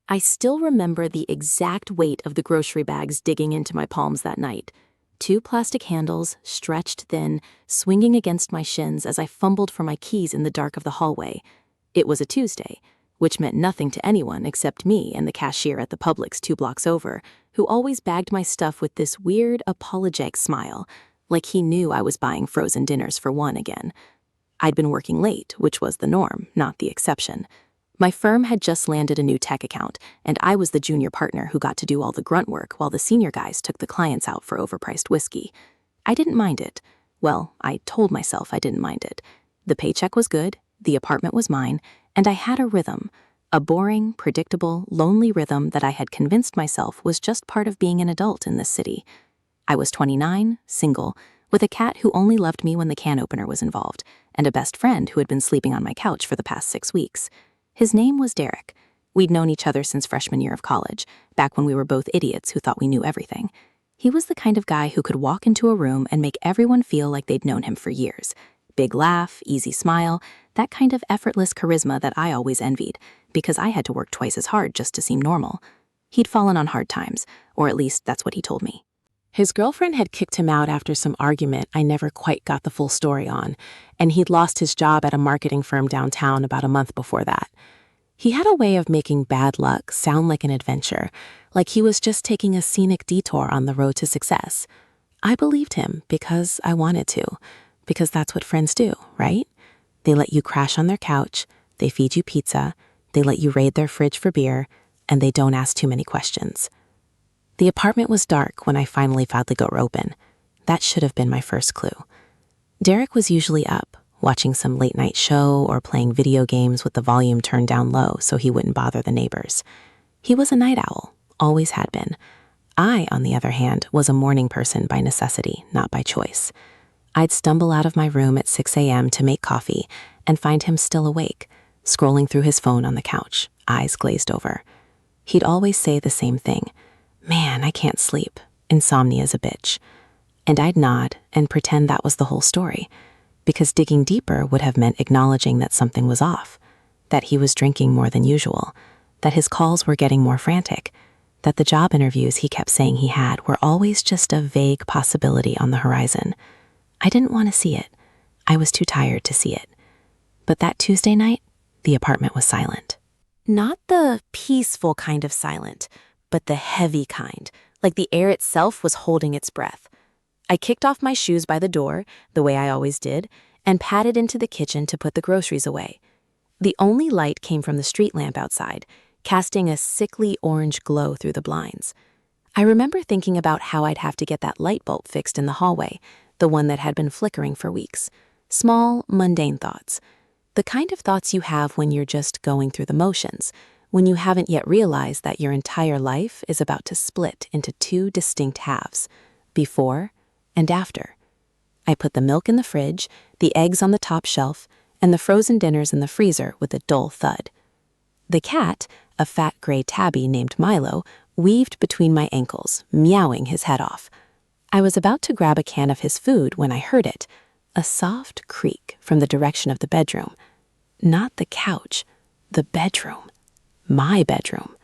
I still remember the exact weight of the grocery bags digging into my palms that night. 2 plastic handles, stretched thin, swinging against my shins as I fumbled for my keys in the dark of the hallway. It was a Tuesday, which meant nothing to anyone except me and the cashier at the Publix 2 blocks over, who always bagged my stuff with this weird, apologetic smile, like he knew I was buying frozen dinners for one again. I'd been working late, which was the norm, not the exception. My firm had just landed a new tech account, and I was the junior partner who got to do all the grunt work while the senior guys took the clients out for overpriced whiskey. I didn't mind it. Well, I told myself I didn't mind it. The paycheck was good, the apartment was mine, and I had a rhythm. A boring, predictable, lonely rhythm that I had convinced myself was just part of being an adult in this city. I was 29, single, with a cat who only loved me when the can opener was involved, and a best friend who had been sleeping on my couch for the past 6 weeks. His name was Derek. We'd known each other since freshman year of college, back when we were both idiots who thought we knew everything. He was the kind of guy who could walk into a room and make everyone feel like they'd known him for years. Big laugh, easy smile, that kind of effortless charisma that I always envied, because I had to work twice as hard just to seem normal. He'd fallen on hard times, or at least that's what he told me. His girlfriend had kicked him out after some argument I never quite got the full story on, and he'd lost his job at a marketing firm downtown about a month before that. He had a way of making bad luck sound like an adventure, like he was just taking a scenic detour on the road to success. I believed him because I wanted to, because that's what friends do, right? They let you crash on their couch, they feed you pizza, they let you raid their fridge for beer, and they don't ask too many questions. The apartment was dark when I finally found the door open. That should have been my first clue. Derek was usually up, watching some late-night show or playing video games with the volume turned down low so he wouldn't bother the neighbors. He was a night owl, always had been. I, on the other hand, was a morning person by necessity, not by choice. I'd stumble out of my room at 6 a.m. to make coffee and find him still awake, scrolling through his phone on the couch, eyes glazed over. He'd always say the same thing. Man, I can't sleep. Insomnia's a bitch. And I'd nod and pretend that was the whole story, because digging deeper would have meant acknowledging that something was off, that he was drinking more than usual, that his calls were getting more frantic, that the job interviews he kept saying he had were always just a vague possibility on the horizon. I didn't want to see it. I was too tired to see it. But that Tuesday night, the apartment was silent. Not the peaceful kind of silent, but the heavy kind, like the air itself was holding its breath. I kicked off my shoes by the door, the way I always did, and padded into the kitchen to put the groceries away. The only light came from the street lamp outside, casting a sickly orange glow through the blinds. I remember thinking about how I'd have to get that light bulb fixed in the hallway, the one that had been flickering for weeks. Small, mundane thoughts. The kind of thoughts you have when you're just going through the motions, when you haven't yet realized that your entire life is about to split into 2 distinct halves, before and after. I put the milk in the fridge, the eggs on the top shelf, and the frozen dinners in the freezer with a dull thud. The cat, a fat gray tabby named Milo, weaved between my ankles, meowing his head off. I was about to grab a can of his food when I heard it, a soft creak from the direction of the bedroom. Not the couch, the bedroom. My bedroom.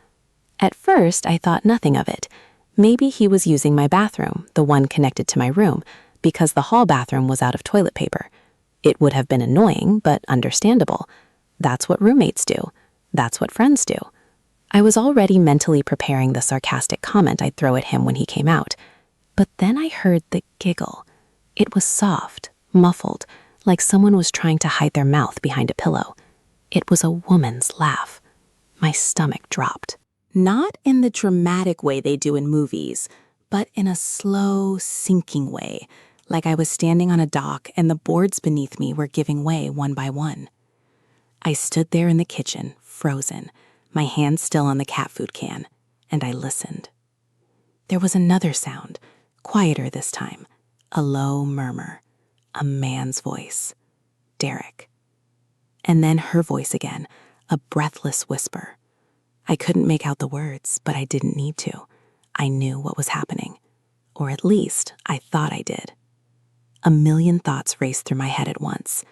At first, I thought nothing of it. Maybe he was using my bathroom, the one connected to my room, because the hall bathroom was out of toilet paper. It would have been annoying, but understandable. That's what roommates do. That's what friends do. I was already mentally preparing the sarcastic comment I'd throw at him when he came out. But then I heard the giggle. It was soft, muffled, like someone was trying to hide their mouth behind a pillow. It was a woman's laugh. My stomach dropped. Not in the dramatic way they do in movies, but in a slow, sinking way, like I was standing on a dock and the boards beneath me were giving way one by one. I stood there in the kitchen, frozen, my hand still on the cat food can, and I listened. There was another sound, quieter this time, a low murmur, a man's voice. Derek. And then her voice again, a breathless whisper. I couldn't make out the words, but I didn't need to. I knew what was happening. Or at least, I thought I did. A million thoughts raced through my head at once.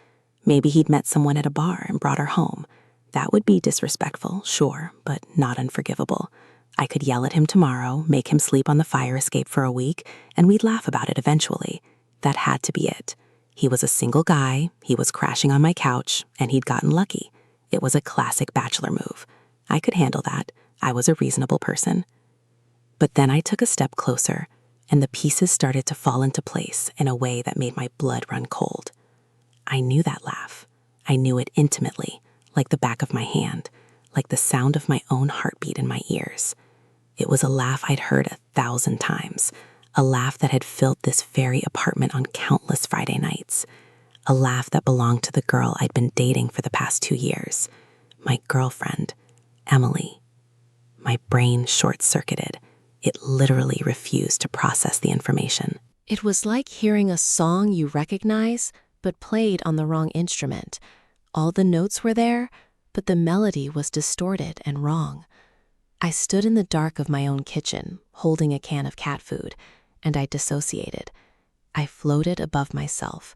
Maybe he'd met someone at a bar and brought her home. That would be disrespectful, sure, but not unforgivable. I could yell at him tomorrow, make him sleep on the fire escape for a week, and we'd laugh about it eventually. That had to be it. He was a single guy, he was crashing on my couch, and he'd gotten lucky. It was a classic bachelor move. I could handle that. I was a reasonable person. But then I took a step closer, and the pieces started to fall into place in a way that made my blood run cold. I knew that laugh. I knew it intimately, like the back of my hand, like the sound of my own heartbeat in my ears. It was a laugh I'd heard 1,000 times, a laugh that had filled this very apartment on countless Friday nights, a laugh that belonged to the girl I'd been dating for the past 2 years, my girlfriend, Emily. My brain short-circuited. It literally refused to process the information. It was like hearing a song you recognize, but played on the wrong instrument. All the notes were there, but the melody was distorted and wrong. I stood in the dark of my own kitchen, holding a can of cat food, and I dissociated. I floated above myself,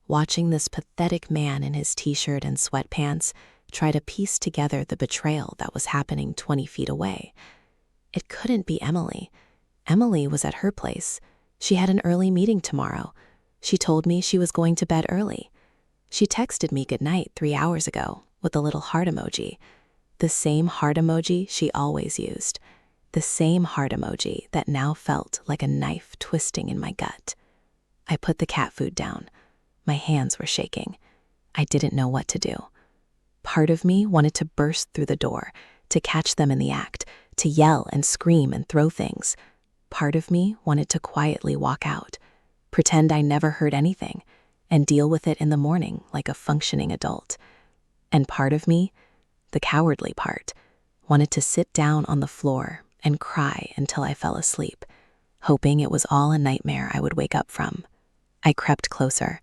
watching this pathetic man in his t-shirt and sweatpants try to piece together the betrayal that was happening 20 feet away. It couldn't be Emily. Emily was at her place. She had an early meeting tomorrow. She told me she was going to bed early. She texted me goodnight 3 hours ago with a little heart emoji. The same heart emoji she always used. The same heart emoji that now felt like a knife twisting in my gut. I put the cat food down. My hands were shaking. I didn't know what to do. Part of me wanted to burst through the door, to catch them in the act, to yell and scream and throw things. Part of me wanted to quietly walk out, pretend I never heard anything, and deal with it in the morning like a functioning adult. And part of me, the cowardly part, wanted to sit down on the floor and cry until I fell asleep, hoping it was all a nightmare I would wake up from. I crept closer.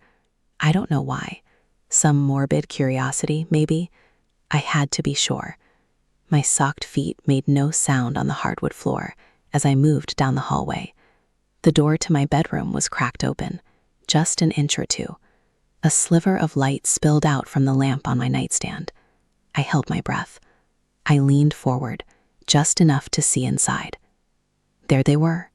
I don't know why. Some morbid curiosity, maybe. I had to be sure. My socked feet made no sound on the hardwood floor as I moved down the hallway. The door to my bedroom was cracked open, just an inch or two. A sliver of light spilled out from the lamp on my nightstand. I held my breath. I leaned forward, just enough to see inside. There they were.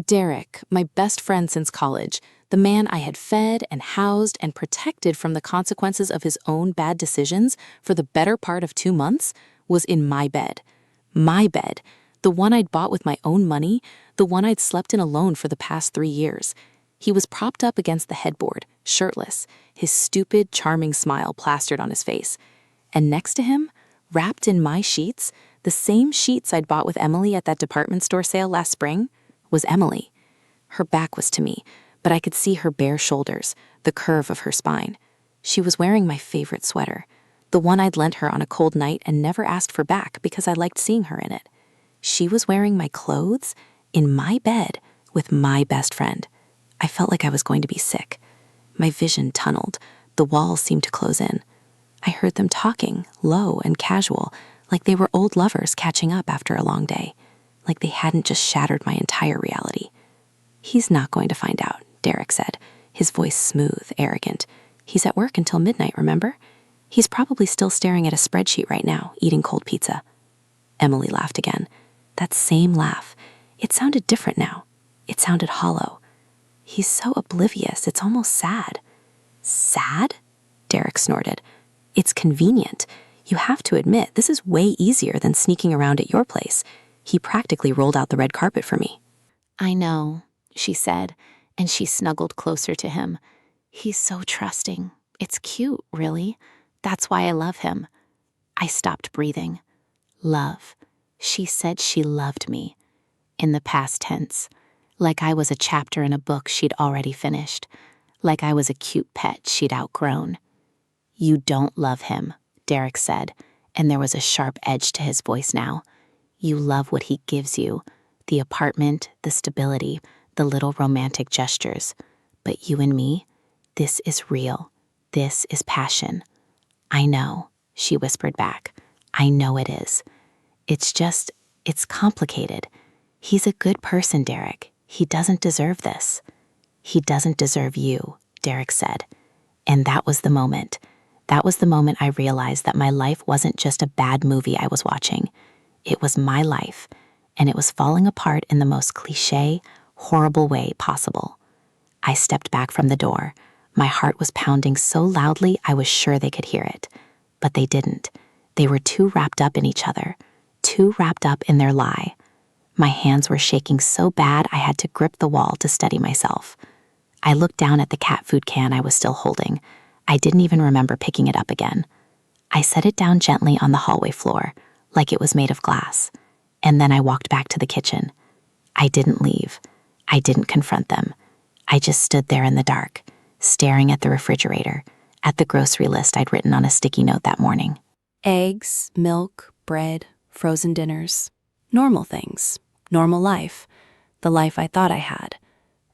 Derek, my best friend since college, the man I had fed and housed and protected from the consequences of his own bad decisions for the better part of 2 months, was in my bed. My bed, the one I'd bought with my own money, the one I'd slept in alone for the past 3 years. He was propped up against the headboard, shirtless, his stupid, charming smile plastered on his face. And next to him, wrapped in my sheets, the same sheets I'd bought with Emily at that department store sale last spring, was Emily. Her back was to me, but I could see her bare shoulders, the curve of her spine. She was wearing my favorite sweater, the one I'd lent her on a cold night and never asked for back because I liked seeing her in it. She was wearing my clothes in my bed with my best friend. I felt like I was going to be sick. My vision tunneled. The walls seemed to close in. I heard them talking, low and casual, like they were old lovers catching up after a long day, like they hadn't just shattered my entire reality. "He's not going to find out," Derek said, his voice smooth, arrogant. "He's at work until midnight, remember? He's probably still staring at a spreadsheet right now, eating cold pizza." Emily laughed again. That same laugh. It sounded different now. It sounded hollow. "He's so oblivious, it's almost sad." "Sad?" Derek snorted. "It's convenient. You have to admit, this is way easier than sneaking around at your place. He practically rolled out the red carpet for me." "I know," she said, and she snuggled closer to him. "He's so trusting. It's cute, really. That's why I love him." I stopped breathing. Love. She said she loved me. In the past tense. Like I was a chapter in a book she'd already finished. Like I was a cute pet she'd outgrown. "You don't love him," Derek said, and there was a sharp edge to his voice now. "You love what he gives you. The apartment, the stability, the little romantic gestures. But you and me, this is real. This is passion." "I know," she whispered back. "I know it is. It's complicated. He's a good person, Derek. He doesn't deserve this." "He doesn't deserve you," Derek said. And that was the moment. That was the moment I realized that my life wasn't just a bad movie I was watching. It was my life, and it was falling apart in the most cliché, horrible way possible. I stepped back from the door. My heart was pounding so loudly I was sure they could hear it. But they didn't. They were too wrapped up in each other, too wrapped up in their lie. My hands were shaking so bad I had to grip the wall to steady myself. I looked down at the cat food can I was still holding. I didn't even remember picking it up again. I set it down gently on the hallway floor, like it was made of glass, and then I walked back to the kitchen. I didn't leave. I didn't confront them. I just stood there in the dark, staring at the refrigerator, at the grocery list I'd written on a sticky note that morning. Eggs, milk, bread, frozen dinners. Normal things. Normal life. The life I thought I had.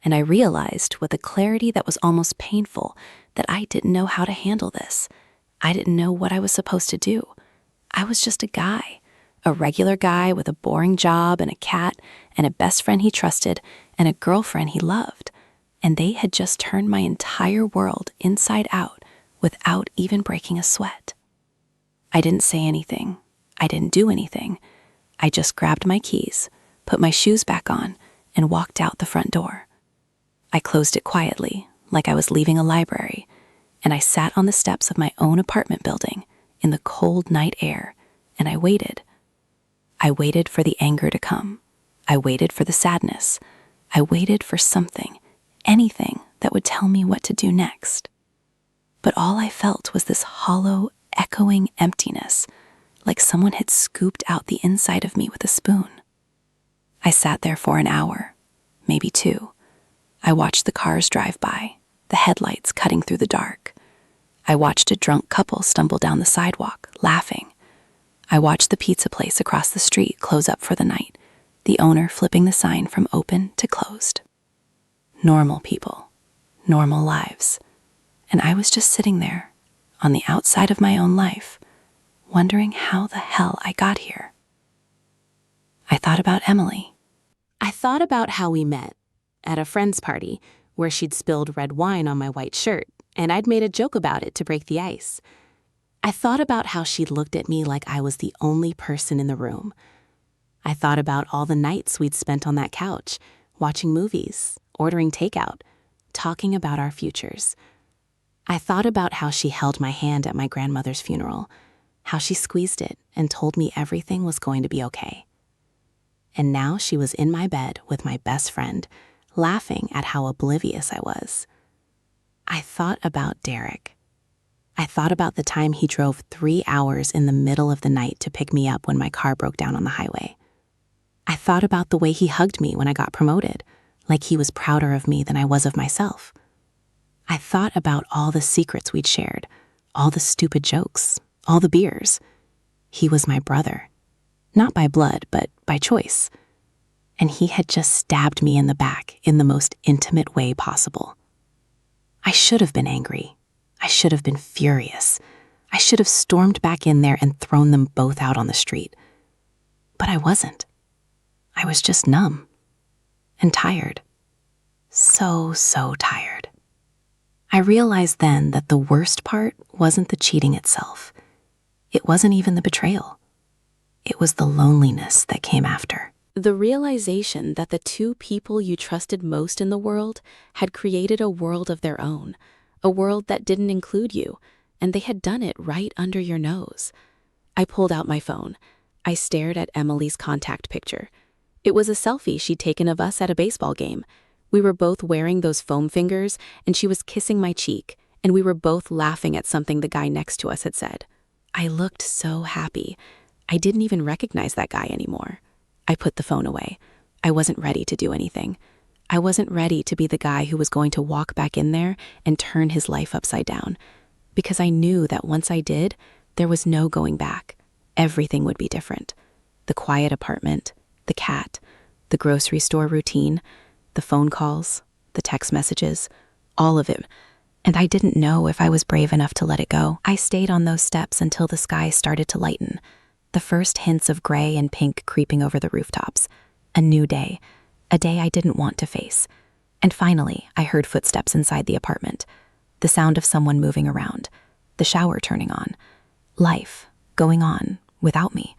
And I realized with a clarity that was almost painful that I didn't know how to handle this. I didn't know what I was supposed to do. I was just a guy. A regular guy with a boring job and a cat and a best friend he trusted and a girlfriend he loved. And they had just turned my entire world inside out without even breaking a sweat. I didn't say anything. I didn't do anything. I just grabbed my keys, put my shoes back on, and walked out the front door. I closed it quietly, like I was leaving a library, and I sat on the steps of my own apartment building in the cold night air, and I waited. I waited for the anger to come. I waited for the sadness. I waited for something, anything that would tell me what to do next. But all I felt was this hollow, echoing emptiness, like someone had scooped out the inside of me with a spoon. I sat there for an hour, maybe 2. I watched the cars drive by, the headlights cutting through the dark. I watched a drunk couple stumble down the sidewalk, laughing. I watched the pizza place across the street close up for the night, the owner flipping the sign from open to closed. Normal people, normal lives. And I was just sitting there, on the outside of my own life, wondering how the hell I got here. I thought about Emily. I thought about how we met at a friend's party where she'd spilled red wine on my white shirt, and I'd made a joke about it to break the ice. I thought about how she'd looked at me like I was the only person in the room. I thought about all the nights we'd spent on that couch, watching movies, ordering takeout, talking about our futures. I thought about how she held my hand at my grandmother's funeral, how she squeezed it and told me everything was going to be okay. And now she was in my bed with my best friend, laughing at how oblivious I was. I thought about Derek. I thought about the time he drove 3 hours in the middle of the night to pick me up when my car broke down on the highway. I thought about the way he hugged me when I got promoted, like he was prouder of me than I was of myself. I thought about all the secrets we'd shared, all the stupid jokes, all the beers. He was my brother, not by blood, but by choice. And he had just stabbed me in the back in the most intimate way possible. I should have been angry. I should have been furious. I should have stormed back in there and thrown them both out on the street. But I wasn't. I was just numb and tired. So tired. I realized then that the worst part wasn't the cheating itself. It wasn't even the betrayal. It was the loneliness that came after. The realization that the 2 people you trusted most in the world had created a world of their own, a world that didn't include you, and they had done it right under your nose. I pulled out my phone. I stared at Emily's contact picture. It was a selfie she'd taken of us at a baseball game. We were both wearing those foam fingers, and she was kissing my cheek, and we were both laughing at something the guy next to us had said. I looked so happy. I didn't even recognize that guy anymore. I put the phone away. I wasn't ready to do anything. I wasn't ready to be the guy who was going to walk back in there and turn his life upside down, because I knew that once I did, there was no going back. Everything would be different. The quiet apartment, the cat, the grocery store routine, the phone calls, the text messages, all of it. And I didn't know if I was brave enough to let it go. I stayed on those steps until the sky started to lighten. The first hints of gray and pink creeping over the rooftops. A new day. A day I didn't want to face. And finally, I heard footsteps inside the apartment. The sound of someone moving around. the shower turning on, life going on without me.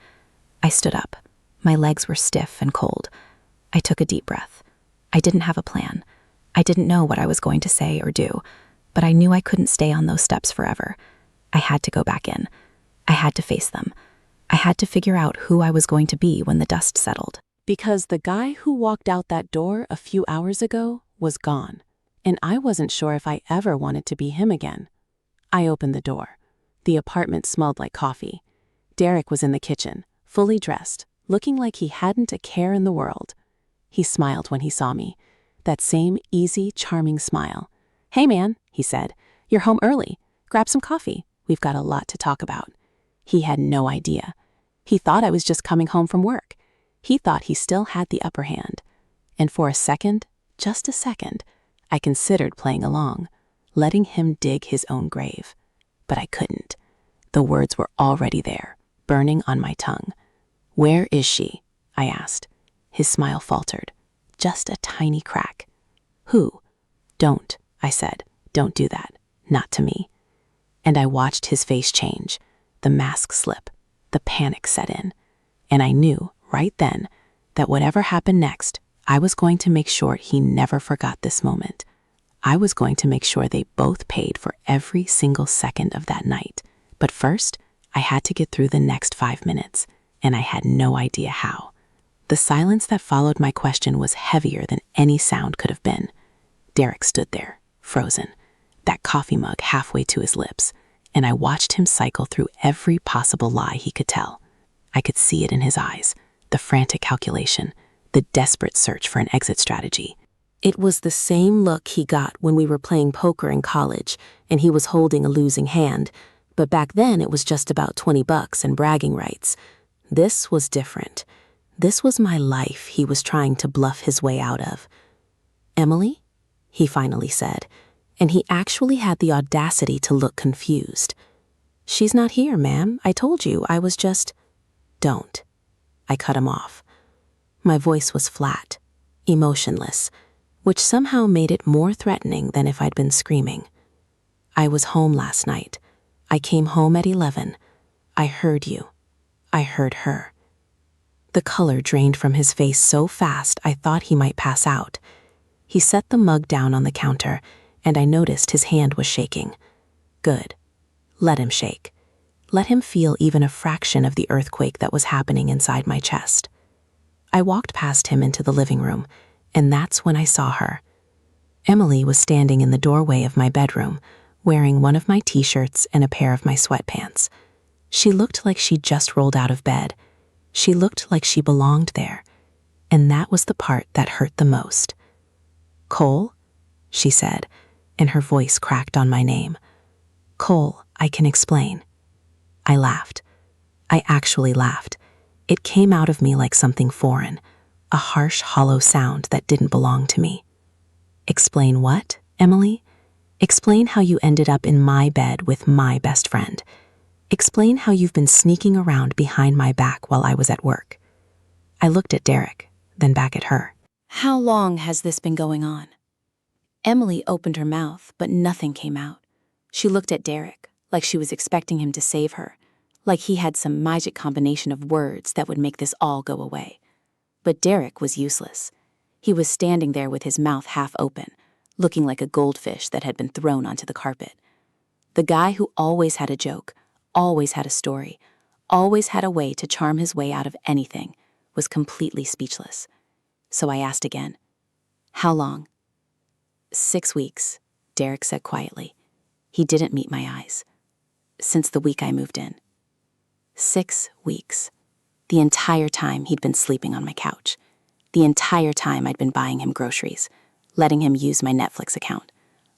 I stood up. My legs were stiff and cold. I took a deep breath. I didn't have a plan. I didn't know what I was going to say or do, but I knew I couldn't stay on those steps forever. I had to go back in. I had to face them. I had to figure out who I was going to be when the dust settled. Because the guy who walked out that door a few hours ago was gone, and I wasn't sure if I ever wanted to be him again. I opened the door. The apartment smelled like coffee. Derek was in the kitchen, fully dressed, looking like he hadn't a care in the world. He smiled when he saw me, that same easy, charming smile. "Hey man," he said, "you're home early. Grab some coffee. We've got a lot to talk about." He had no idea. He thought I was just coming home from work. He thought he still had the upper hand. And for a second, just a second, I considered playing along, letting him dig his own grave. But I couldn't. The words were already there, burning on my tongue. "Where is she?" I asked. His smile faltered, just a tiny crack. "Who?" "Don't," I said. "Don't do that. Not to me." And I watched his face change, the mask slip, the panic set in. And I knew, right then, that whatever happened next, I was going to make sure he never forgot this moment. I was going to make sure they both paid for every single second of that night. But first, I had to get through the next 5 minutes, and I had no idea how. The silence that followed my question was heavier than any sound could have been. Derek stood there, frozen, that coffee mug halfway to his lips, and I watched him cycle through every possible lie he could tell. I could see it in his eyes, the frantic calculation, the desperate search for an exit strategy. It was the same look he got when we were playing poker in college and he was holding a losing hand, but back then it was just about $20 and bragging rights. This was different. This was my life he was trying to bluff his way out of. "Emily?" he finally said, and he actually had the audacity to look confused. "She's not here, ma'am. I told you, I was just—" "Don't." I cut him off. My voice was flat, emotionless, which somehow made it more threatening than if I'd been screaming. "I was home last night. I came home at 11. I heard you. I heard her." The color drained from his face so fast I thought he might pass out. He set the mug down on the counter, and I noticed his hand was shaking. Good. Let him shake. Let him feel even a fraction of the earthquake that was happening inside my chest. I walked past him into the living room, and that's when I saw her. Emily was standing in the doorway of my bedroom, wearing one of my t-shirts and a pair of my sweatpants. She looked like she'd just rolled out of bed. She looked like she belonged there, and that was the part that hurt the most. "Cole?" she said, and her voice cracked on my name. "Cole, I can explain." I laughed. I actually laughed. It came out of me like something foreign, a harsh, hollow sound that didn't belong to me. "Explain what, Emily? Explain how you ended up in my bed with my best friend. Explain how you've been sneaking around behind my back while I was at work." I looked at Derek, then back at her. "How long has this been going on?" Emily opened her mouth, but nothing came out. She looked at Derek, like she was expecting him to save her, like he had some magic combination of words that would make this all go away. But Derek was useless. He was standing there with his mouth half open, looking like a goldfish that had been thrown onto the carpet. The guy who always had a joke, always had a story, always had a way to charm his way out of anything, was completely speechless. So I asked again, "How long?" 6 weeks, Derek said quietly. He didn't meet my eyes. "Since the week I moved in." 6 weeks. The entire time he'd been sleeping on my couch. The entire time I'd been buying him groceries, letting him use my Netflix account,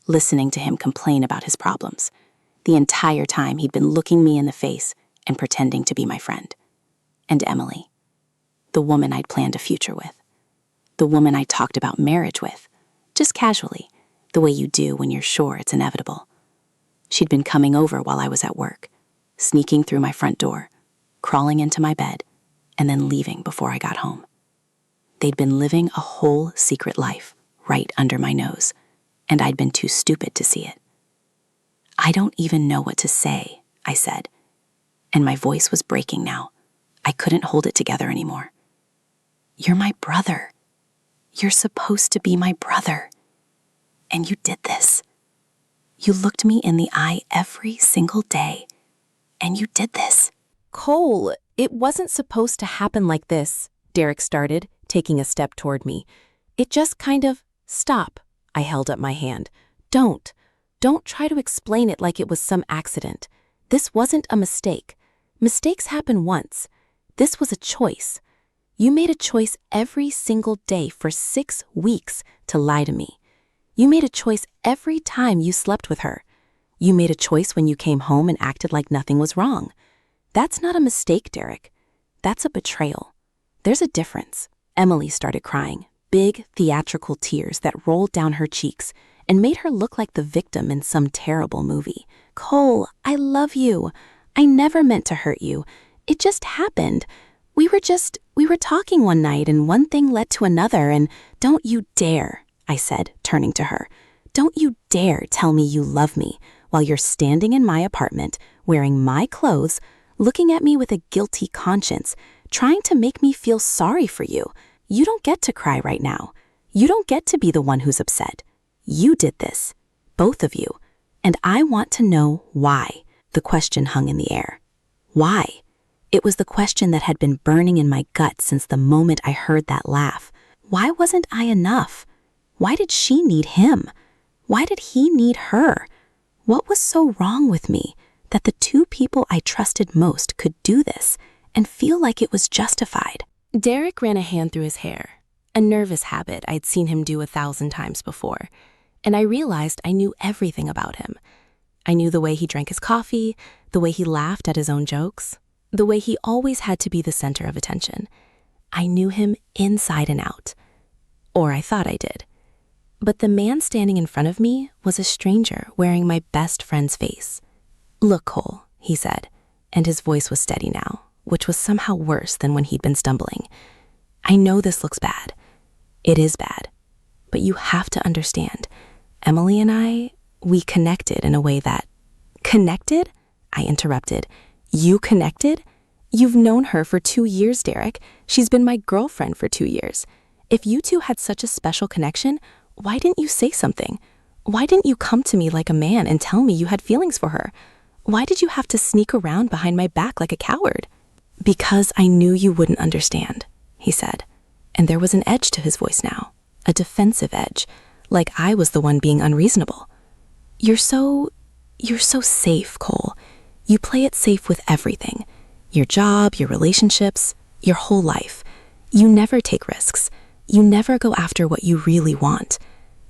listening to him complain about his problems. The entire time he'd been looking me in the face and pretending to be my friend. And Emily, the woman I'd planned a future with. The woman I talked about marriage with, just casually, the way you do when you're sure it's inevitable. She'd been coming over while I was at work, sneaking through my front door, crawling into my bed, and then leaving before I got home. They'd been living a whole secret life right under my nose, and I'd been too stupid to see it. I don't even know what to say, I said, and my voice was breaking now. I couldn't hold it together anymore. You're my brother. You're supposed to be my brother. And you did this. You looked me in the eye every single day, and you did this. Cole, it wasn't supposed to happen like this, Derek started, taking a step toward me. It just kind of, stop. I held up my hand. Don't try to explain it like it was some accident. This wasn't a mistake. Mistakes happen once. This was a choice. You made a choice every single day for 6 weeks to lie to me. You made a choice every time you slept with her. You made a choice when you came home and acted like nothing was wrong. That's not a mistake, Derek. That's a betrayal. There's a difference. Emily started crying, big theatrical tears that rolled down her cheeks and made her look like the victim in some terrible movie. Cole, I love you. I never meant to hurt you. It just happened. We were talking one night and one thing led to another, and don't you dare, I said, turning to her. Don't you dare tell me you love me while you're standing in my apartment, wearing my clothes, looking at me with a guilty conscience, trying to make me feel sorry for you. You don't get to cry right now. You don't get to be the one who's upset. You did this, both of you, and I want to know why. The question hung in the air. Why? It was the question that had been burning in my gut since the moment I heard that laugh. Why wasn't I enough? Why did she need him? Why did he need her? What was so wrong with me that the two people I trusted most could do this and feel like it was justified? Derek ran a hand through his hair, a nervous habit I'd seen him do 1,000 times before, and I realized I knew everything about him. I knew the way he drank his coffee, the way he laughed at his own jokes, the way he always had to be the center of attention. I knew him inside and out. Or I thought I did. But the man standing in front of me was a stranger wearing my best friend's face. Look, Cole, he said, and his voice was steady now, which was somehow worse than when he'd been stumbling. I know this looks bad. It is bad. But you have to understand, Emily and I, we connected in a way that... Connected? I interrupted. You connected? You've known her for 2 years, Derek. She's been my girlfriend for 2 years. If you two had such a special connection, why didn't you say something? Why didn't you come to me like a man and tell me you had feelings for her? Why did you have to sneak around behind my back like a coward? Because I knew you wouldn't understand, he said. And there was an edge to his voice now, a defensive edge, like I was the one being unreasonable. You're so safe, Cole. You play it safe with everything. Your job, your relationships, your whole life. You never take risks. You never go after what you really want.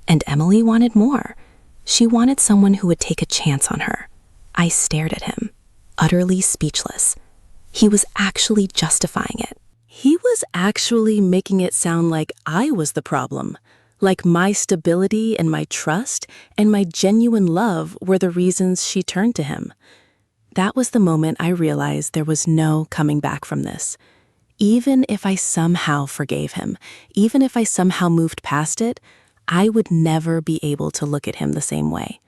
And Emily wanted more. She wanted someone who would take a chance on her. I stared at him, utterly speechless. He was actually justifying it. He was actually making it sound like I was the problem, like my stability and my trust and my genuine love were the reasons she turned to him. That was the moment I realized there was no coming back from this. Even if I somehow forgave him, even if I somehow moved past it, I would never be able to look at him the same way.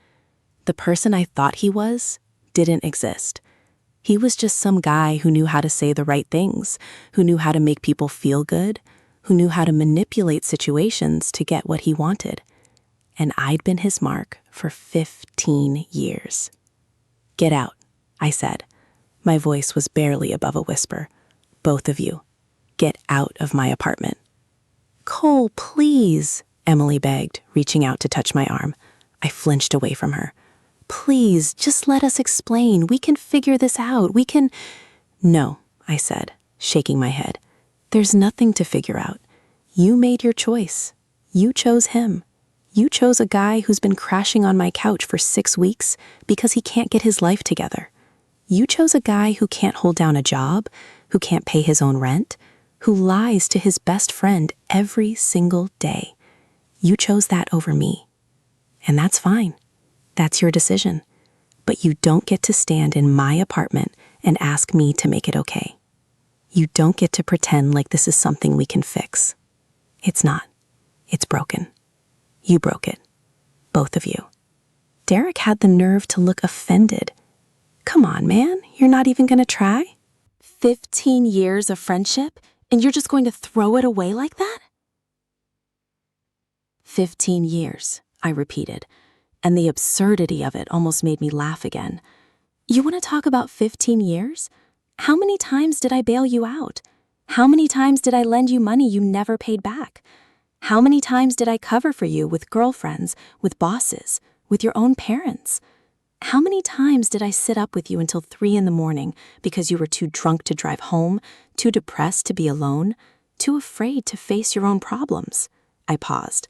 The person I thought he was didn't exist. He was just some guy who knew how to say the right things, who knew how to make people feel good, who knew how to manipulate situations to get what he wanted. And I'd been his mark for 15 years. Get out, I said. My voice was barely above a whisper. Both of you, get out of my apartment. Cole, please, Emily begged, reaching out to touch my arm. I flinched away from her. Please, just let us explain. We can figure this out. We can... No, I said, shaking my head. There's nothing to figure out. You made your choice. You chose him. You chose a guy who's been crashing on my couch for 6 weeks because he can't get his life together. You chose a guy who can't hold down a job, who can't pay his own rent, who lies to his best friend every single day. You chose that over me. And that's fine. That's your decision. But you don't get to stand in my apartment and ask me to make it okay. You don't get to pretend like this is something we can fix. It's not. It's broken. You broke it. Both of you. Derek had the nerve to look offended. Come on, man, you're not even gonna try? 15 years of friendship, and you're just going to throw it away like that? 15 years, I repeated, and the absurdity of it almost made me laugh again. You want to talk about 15 years? How many times did I bail you out? How many times did I lend you money you never paid back? How many times did I cover for you with girlfriends, with bosses, with your own parents? How many times did I sit up with you until 3 in the morning because you were too drunk to drive home, too depressed to be alone, too afraid to face your own problems? I paused,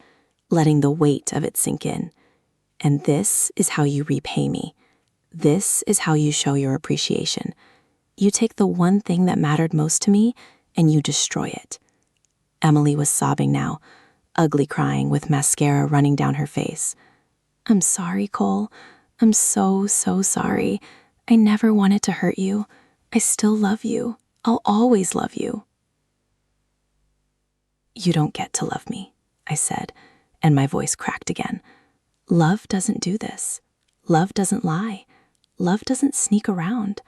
letting the weight of it sink in. And this is how you repay me. This is how you show your appreciation. You take the one thing that mattered most to me and you destroy it. Emily was sobbing now, ugly crying with mascara running down her face. I'm sorry, Cole. I'm so sorry. I never wanted to hurt you. I still love you. I'll always love you. You don't get to love me, I said, and my voice cracked again. Love doesn't do this. Love doesn't lie. Love doesn't sneak around.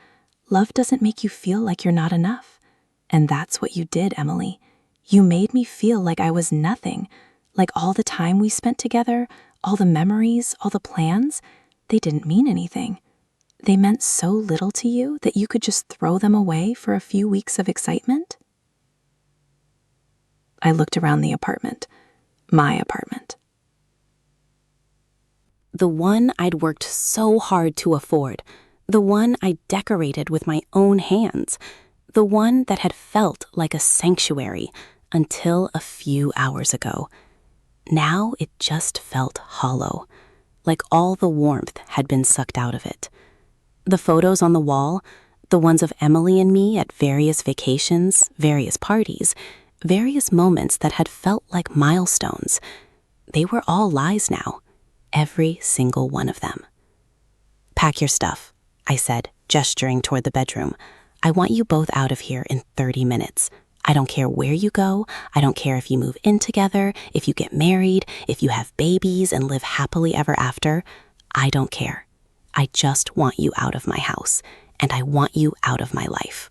Love doesn't make you feel like you're not enough. And that's what you did, Emily. You made me feel like I was nothing, like all the time we spent together, all the memories, all the plans, they didn't mean anything. They meant so little to you that you could just throw them away for a few weeks of excitement? I looked around the apartment, my apartment. The one I'd worked so hard to afford, the one I decorated with my own hands, the one that had felt like a sanctuary until a few hours ago. Now it just felt hollow, like all the warmth had been sucked out of it. The photos on the wall, the ones of Emily and me at various vacations, various parties, various moments that had felt like milestones, they were all lies now, every single one of them. Pack your stuff, I said, gesturing toward the bedroom. I want you both out of here in 30 minutes. I don't care where you go. I don't care if you move in together, if you get married, if you have babies and live happily ever after. I don't care. I just want you out of my house, and I want you out of my life.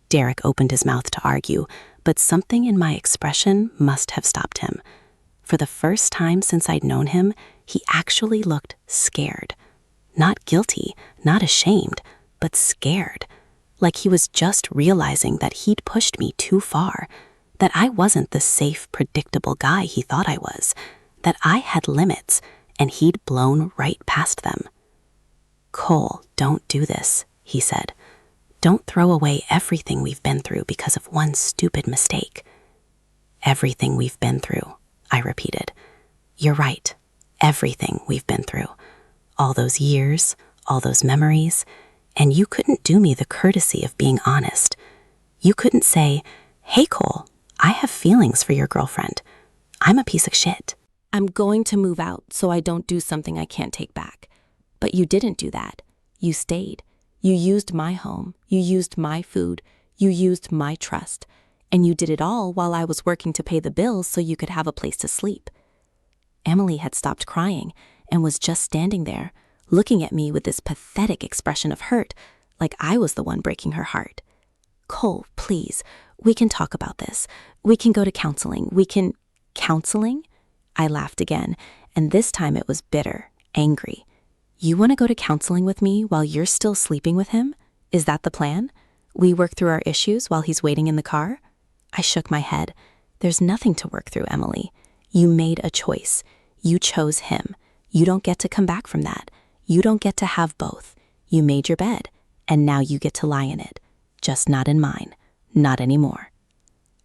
Derek opened his mouth to argue, but something in my expression must have stopped him. For the first time since I'd known him, he actually looked scared. Not guilty, not ashamed, but scared. Like he was just realizing that he'd pushed me too far, that I wasn't the safe, predictable guy he thought I was, that I had limits, and he'd blown right past them. Cole, don't do this, he said. Don't throw away everything we've been through because of one stupid mistake. Everything we've been through, I repeated. You're right, everything we've been through. All those years, all those memories, and you couldn't do me the courtesy of being honest. You couldn't say, hey Cole, I have feelings for your girlfriend. I'm a piece of shit. I'm going to move out so I don't do something I can't take back. But you didn't do that. You stayed. You used my home. You used my food. You used my trust. And you did it all while I was working to pay the bills so you could have a place to sleep. Emily had stopped crying and was just standing there, looking at me with this pathetic expression of hurt, like I was the one breaking her heart. Cole, please, we can talk about this. We can go to counseling. Counseling? I laughed again, and this time it was bitter, angry. You want to go to counseling with me while you're still sleeping with him? Is that the plan? We work through our issues while he's waiting in the car? I shook my head. There's nothing to work through, Emily. You made a choice. You chose him. You don't get to come back from that. You don't get to have both. You made your bed, and now you get to lie in it. Just not in mine. Not anymore.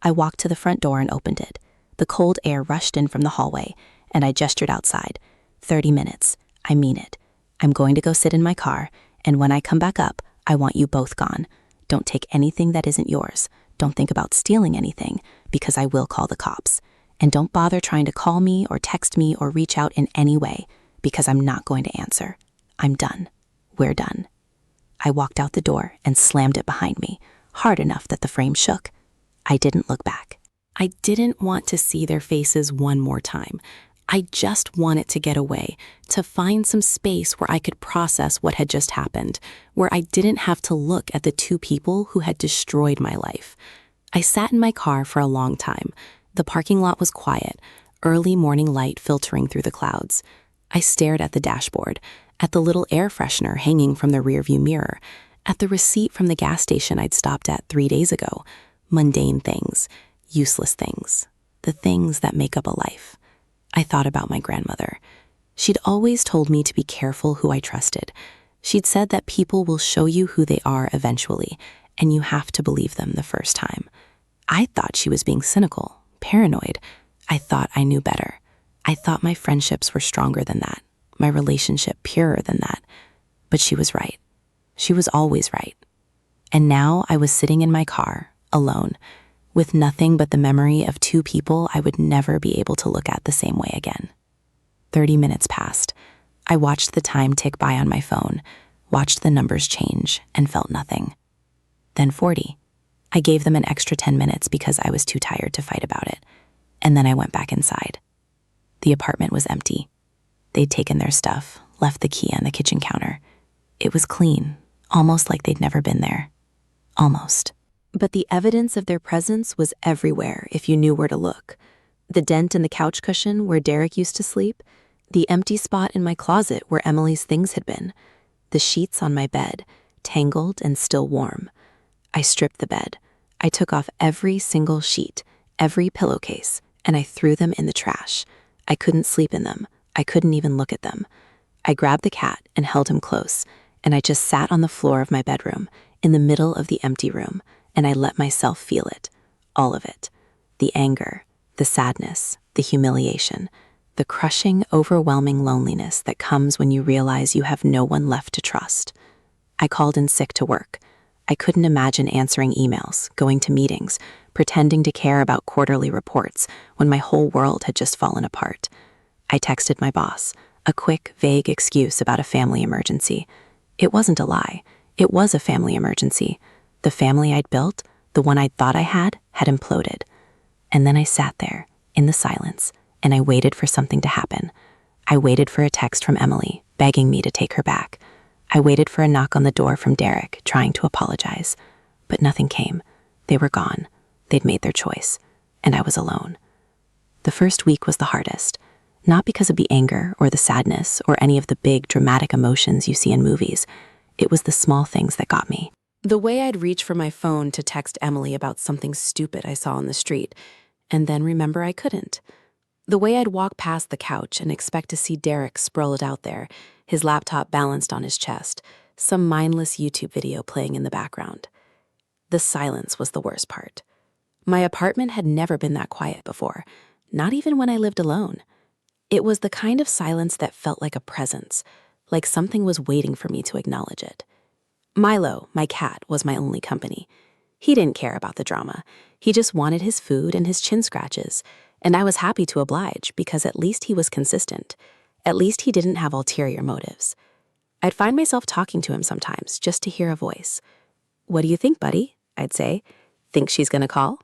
I walked to the front door and opened it. The cold air rushed in from the hallway, and I gestured outside. 30 minutes. I mean it. I'm going to go sit in my car, and when I come back up, I want you both gone. Don't take anything that isn't yours. Don't think about stealing anything, because I will call the cops. And don't bother trying to call me or text me or reach out in any way, because I'm not going to answer. I'm done. We're done. I walked out the door and slammed it behind me, hard enough that the frame shook. I didn't look back. I didn't want to see their faces one more time. I just wanted to get away, to find some space where I could process what had just happened, where I didn't have to look at the two people who had destroyed my life. I sat in my car for a long time. The parking lot was quiet, early morning light filtering through the clouds. I stared at the dashboard, at the little air freshener hanging from the rearview mirror, at the receipt from the gas station I'd stopped at 3 days ago. Mundane things, useless things, the things that make up a life. I thought about my grandmother. She'd always told me to be careful who I trusted. She'd said that people will show you who they are eventually, and you have to believe them the first time. I thought she was being cynical, paranoid. I thought I knew better. I thought my friendships were stronger than that, my relationship purer than that. But she was right. She was always right. And now I was sitting in my car, alone, with nothing but the memory of two people I would never be able to look at the same way again. 30 minutes passed. I watched the time tick by on my phone, watched the numbers change, and felt nothing. Then 40. I gave them an extra 10 minutes because I was too tired to fight about it. And then I went back inside. The apartment was empty. They'd taken their stuff, left the key on the kitchen counter. It was clean, almost like they'd never been there. Almost. But the evidence of their presence was everywhere if you knew where to look. The dent in the couch cushion where Derek used to sleep, the empty spot in my closet where Emily's things had been, the sheets on my bed, tangled and still warm. I stripped the bed. I took off every single sheet, every pillowcase, and I threw them in the trash. I couldn't sleep in them. I couldn't even look at them. I grabbed the cat and held him close, and I just sat on the floor of my bedroom, in the middle of the empty room, and I let myself feel it, all of it. The anger, the sadness, the humiliation, the crushing, overwhelming loneliness that comes when you realize you have no one left to trust. I called in sick to work. I couldn't imagine answering emails, going to meetings, pretending to care about quarterly reports when my whole world had just fallen apart. I texted my boss, a quick, vague excuse about a family emergency. It wasn't a lie. It was a family emergency. The family I'd built, the one I'd thought I had imploded. And then I sat there, in the silence, and I waited for something to happen. I waited for a text from Emily, begging me to take her back. I waited for a knock on the door from Derek, trying to apologize. But nothing came. They were gone. They'd made their choice. And I was alone. The first week was the hardest. Not because of the anger or the sadness or any of the big, dramatic emotions you see in movies. It was the small things that got me. The way I'd reach for my phone to text Emily about something stupid I saw on the street, and then remember I couldn't. The way I'd walk past the couch and expect to see Derek sprawled out there, his laptop balanced on his chest, some mindless YouTube video playing in the background. The silence was the worst part. My apartment had never been that quiet before, not even when I lived alone. It was the kind of silence that felt like a presence, like something was waiting for me to acknowledge it. Milo, my cat, was my only company. He didn't care about the drama. He just wanted his food and his chin scratches, and I was happy to oblige because at least he was consistent. At least he didn't have ulterior motives. I'd find myself talking to him sometimes just to hear a voice. "What do you think, buddy?" I'd say. "Think she's gonna call?"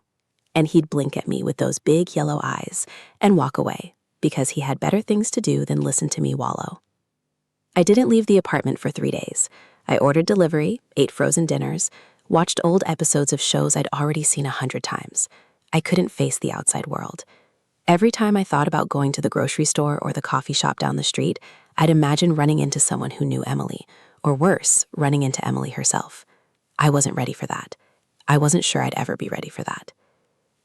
And he'd blink at me with those big yellow eyes and walk away because he had better things to do than listen to me wallow. I didn't leave the apartment for 3 days. I ordered delivery, ate frozen dinners, watched old episodes of shows I'd already seen 100 times. I couldn't face the outside world. Every time I thought about going to the grocery store or the coffee shop down the street, I'd imagine running into someone who knew Emily, or worse, running into Emily herself. I wasn't ready for that. I wasn't sure I'd ever be ready for that.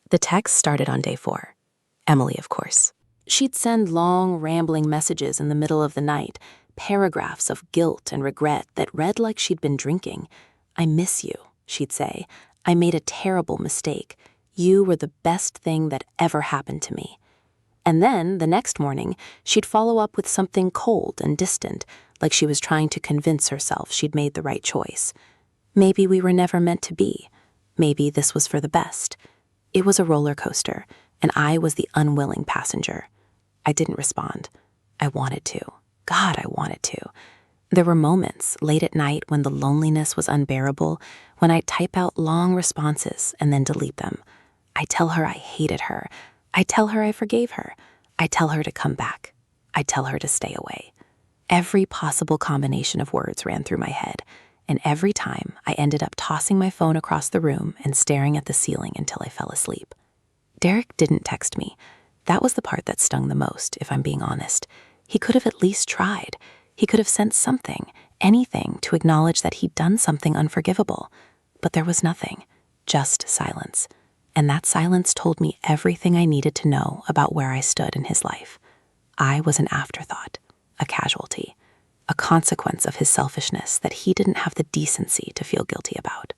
The text started on day 4. Emily, of course. She'd send long, rambling messages in the middle of the night, paragraphs of guilt and regret that read like she'd been drinking. "I miss you," she'd say. "I made a terrible mistake. You were the best thing that ever happened to me." And then, the next morning, she'd follow up with something cold and distant, like she was trying to convince herself she'd made the right choice. Maybe we were never meant to be. Maybe this was for the best. It was a roller coaster, and I was the unwilling passenger. I didn't respond. I wanted to. God, I wanted to. There were moments late at night when the loneliness was unbearable, when I'd type out long responses and then delete them. I tell her I hated her. I tell her I forgave her. I'd tell her to come back. I'd tell her to stay away. Every possible combination of words ran through my head, and every time I ended up tossing my phone across the room and staring at the ceiling until I fell asleep. Derek didn't text me. That was the part that stung the most, if I'm being honest. He could have at least tried. He could have sent something, anything, to acknowledge that he'd done something unforgivable. But there was nothing, just silence. And that silence told me everything I needed to know about where I stood in his life. I was an afterthought, a casualty, a consequence of his selfishness that he didn't have the decency to feel guilty about.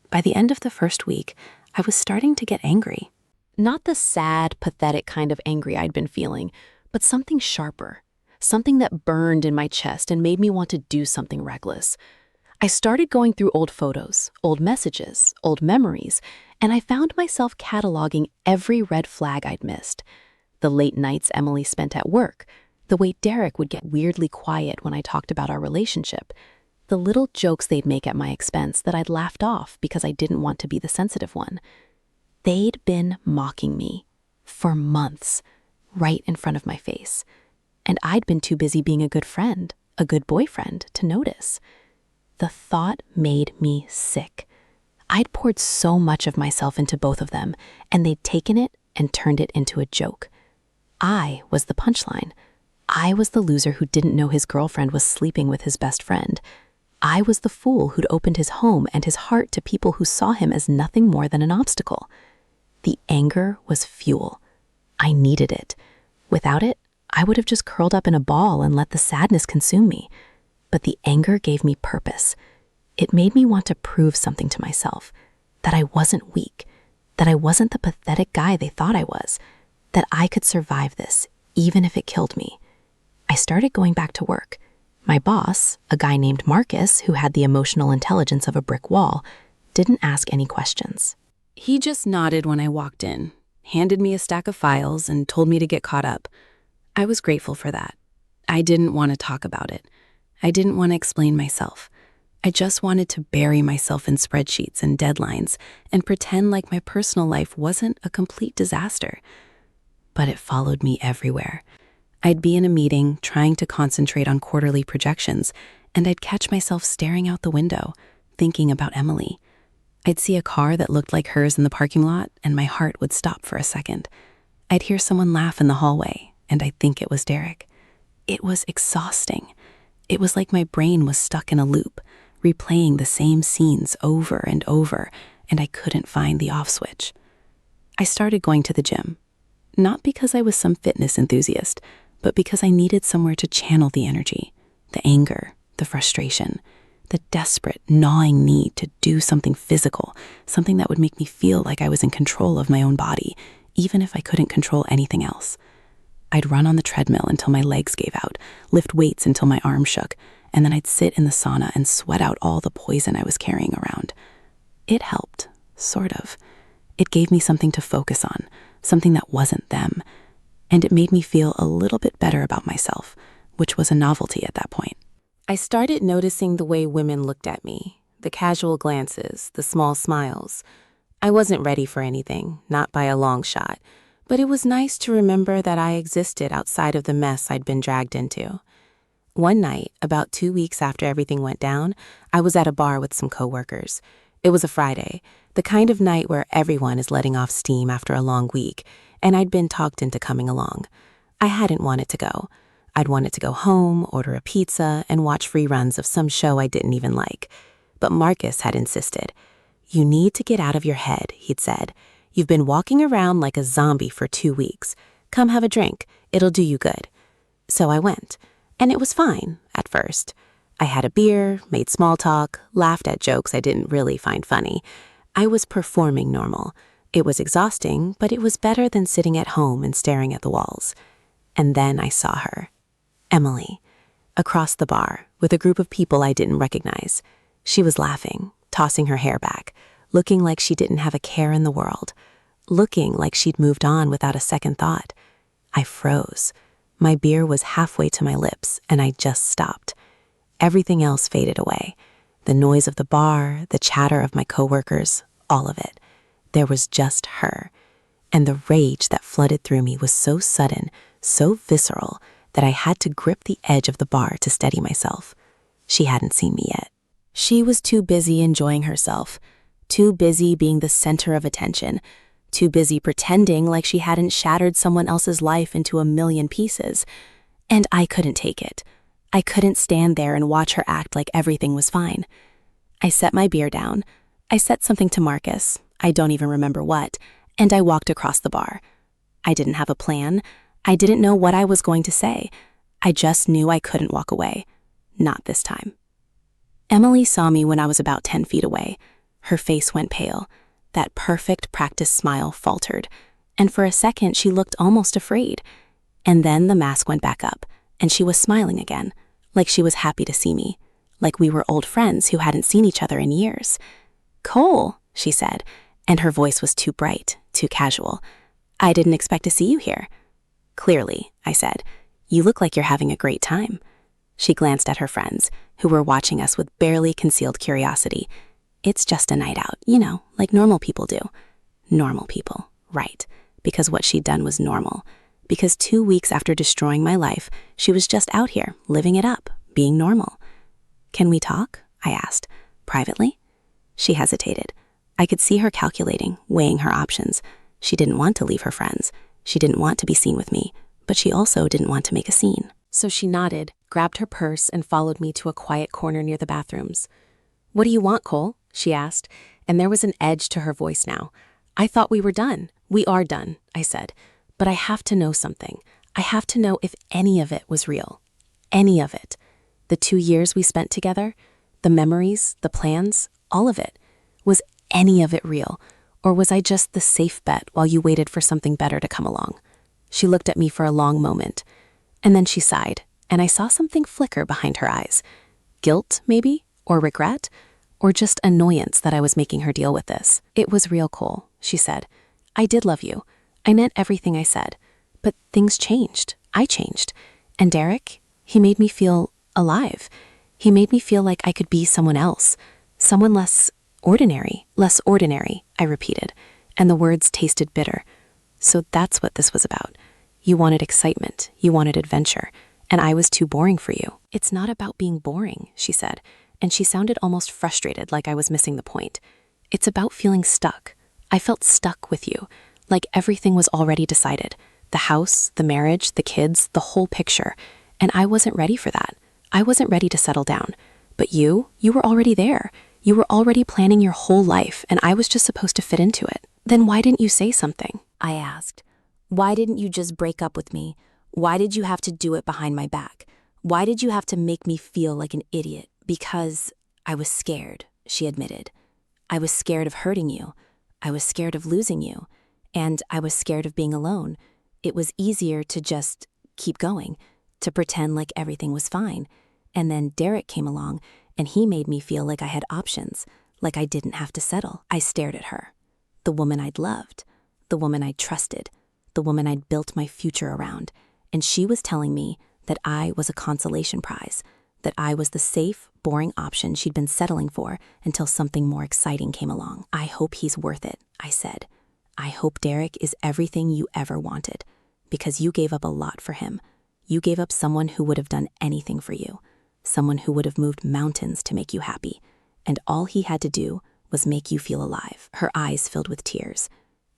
By the end of the first week, I was starting to get angry. Not the sad, pathetic kind of angry I'd been feeling, but something sharper, something that burned in my chest and made me want to do something reckless. I started going through old photos, old messages, old memories, and I found myself cataloging every red flag I'd missed. The late nights Emily spent at work, the way Derek would get weirdly quiet when I talked about our relationship, the little jokes they'd make at my expense that I'd laughed off because I didn't want to be the sensitive one. They'd been mocking me for months, right in front of my face. And I'd been too busy being a good friend, a good boyfriend, to notice. The thought made me sick. I'd poured so much of myself into both of them, and they'd taken it and turned it into a joke. I was the punchline. I was the loser who didn't know his girlfriend was sleeping with his best friend. I was the fool who'd opened his home and his heart to people who saw him as nothing more than an obstacle. The anger was fuel. I needed it. Without it, I would have just curled up in a ball and let the sadness consume me. But the anger gave me purpose. It made me want to prove something to myself, that I wasn't weak, that I wasn't the pathetic guy they thought I was, that I could survive this, even if it killed me. I started going back to work. My boss, a guy named Marcus, who had the emotional intelligence of a brick wall, didn't ask any questions. He just nodded when I walked in, handed me a stack of files, and told me to get caught up. I was grateful for that. I didn't want to talk about it. I didn't want to explain myself. I just wanted to bury myself in spreadsheets and deadlines and pretend like my personal life wasn't a complete disaster. But it followed me everywhere. I'd be in a meeting trying to concentrate on quarterly projections, and I'd catch myself staring out the window, thinking about Emily. I'd see a car that looked like hers in the parking lot, and my heart would stop for a second. I'd hear someone laugh in the hallway, and I'd think it was Derek. It was exhausting. It was like my brain was stuck in a loop, replaying the same scenes over and over, and I couldn't find the off switch. I started going to the gym, not because I was some fitness enthusiast, but because I needed somewhere to channel the energy, the anger, the frustration, the desperate, gnawing need to do something physical, something that would make me feel like I was in control of my own body, even if I couldn't control anything else. I'd run on the treadmill until my legs gave out, lift weights until my arms shook, and then I'd sit in the sauna and sweat out all the poison I was carrying around. It helped, sort of. It gave me something to focus on, something that wasn't them, and it made me feel a little bit better about myself, which was a novelty at that point. I started noticing the way women looked at me, the casual glances, the small smiles. I wasn't ready for anything, not by a long shot, but it was nice to remember that I existed outside of the mess I'd been dragged into. One night, about 2 weeks after everything went down, I was at a bar with some coworkers. It was a Friday, the kind of night where everyone is letting off steam after a long week, and I'd been talked into coming along. I hadn't wanted to go. I'd wanted to go home, order a pizza, and watch reruns of some show I didn't even like. But Marcus had insisted. "You need to get out of your head," he'd said. "You've been walking around like a zombie for 2 weeks. Come have a drink. It'll do you good." So I went, and it was fine at first. I had a beer, made small talk, laughed at jokes I didn't really find funny. I was performing normal. It was exhausting, but it was better than sitting at home and staring at the walls. And then I saw her. Emily, across the bar, with a group of people I didn't recognize. She was laughing, tossing her hair back, looking like she didn't have a care in the world, looking like she'd moved on without a second thought. I froze. My beer was halfway to my lips, and I just stopped. Everything else faded away. The noise of the bar, the chatter of my coworkers, all of it. There was just her. And the rage that flooded through me was so sudden, so visceral that I had to grip the edge of the bar to steady myself. She hadn't seen me yet. She was too busy enjoying herself, too busy being the center of attention, too busy pretending like she hadn't shattered someone else's life into a million pieces. And I couldn't take it. I couldn't stand there and watch her act like everything was fine. I set my beer down. I said something to Marcus, I don't even remember what, and I walked across the bar. I didn't have a plan. I didn't know what I was going to say. I just knew I couldn't walk away. Not this time. Emily saw me when I was about 10 feet away. Her face went pale. That perfect practice smile faltered, and for a second she looked almost afraid. And then the mask went back up, and she was smiling again, like she was happy to see me, like we were old friends who hadn't seen each other in years. "Cole," she said, and her voice was too bright, too casual. "I didn't expect to see you here." "Clearly," I said. "You look like you're having a great time." She glanced at her friends, who were watching us with barely concealed curiosity. "It's just a night out, like normal people do." Normal people, right, because what she'd done was normal. Because 2 weeks after destroying my life, she was just out here, living it up, being normal. "Can we talk?" I asked, privately. She hesitated. I could see her calculating, weighing her options. She didn't want to leave her friends. She didn't want to be seen with me, but she also didn't want to make a scene. So she nodded, grabbed her purse, and followed me to a quiet corner near the bathrooms. "What do you want, Cole?" she asked, and there was an edge to her voice now. "I thought we were done." "We are done," I said, "but I have to know something. I have to know if any of it was real. Any of it. The 2 years we spent together, the memories, the plans, all of it. Was any of it real, or was I just the safe bet while you waited for something better to come along?" She looked at me for a long moment, and then she sighed, and I saw something flicker behind her eyes. Guilt, maybe, or regret, or just annoyance that I was making her deal with this. "It was real, Cole," she said. "I did love you. I meant everything I said. But things changed. I changed. And Derek, he made me feel alive. He made me feel like I could be someone else. Someone less ordinary, I repeated, and the words tasted bitter. "So that's what this was about. You wanted excitement, you wanted adventure, and I was too boring for you." "It's not about being boring," she said, and she sounded almost frustrated, like I was missing the point. "It's about feeling stuck. I felt stuck with you, like everything was already decided. The house, the marriage, the kids, the whole picture. And I wasn't ready for that. I wasn't ready to settle down. But you were already there. You were already planning your whole life, and I was just supposed to fit into it. Then why didn't you say something?" I asked. "Why didn't you just break up with me? Why did you have to do it behind my back? Why did you have to make me feel like an idiot?" "Because I was scared," she admitted. "I was scared of hurting you. I was scared of losing you. And I was scared of being alone. It was easier to just keep going, to pretend like everything was fine. And then Derek came along, and he made me feel like I had options, like I didn't have to settle." I stared at her. The woman I'd loved, the woman I'd trusted, the woman I'd built my future around. And she was telling me that I was a consolation prize, that I was the safe, boring option she'd been settling for until something more exciting came along. "I hope he's worth it," I said. "I hope Derek is everything you ever wanted, because you gave up a lot for him. You gave up someone who would have done anything for you, someone who would have moved mountains to make you happy, and all he had to do was make you feel alive." Her eyes filled with tears.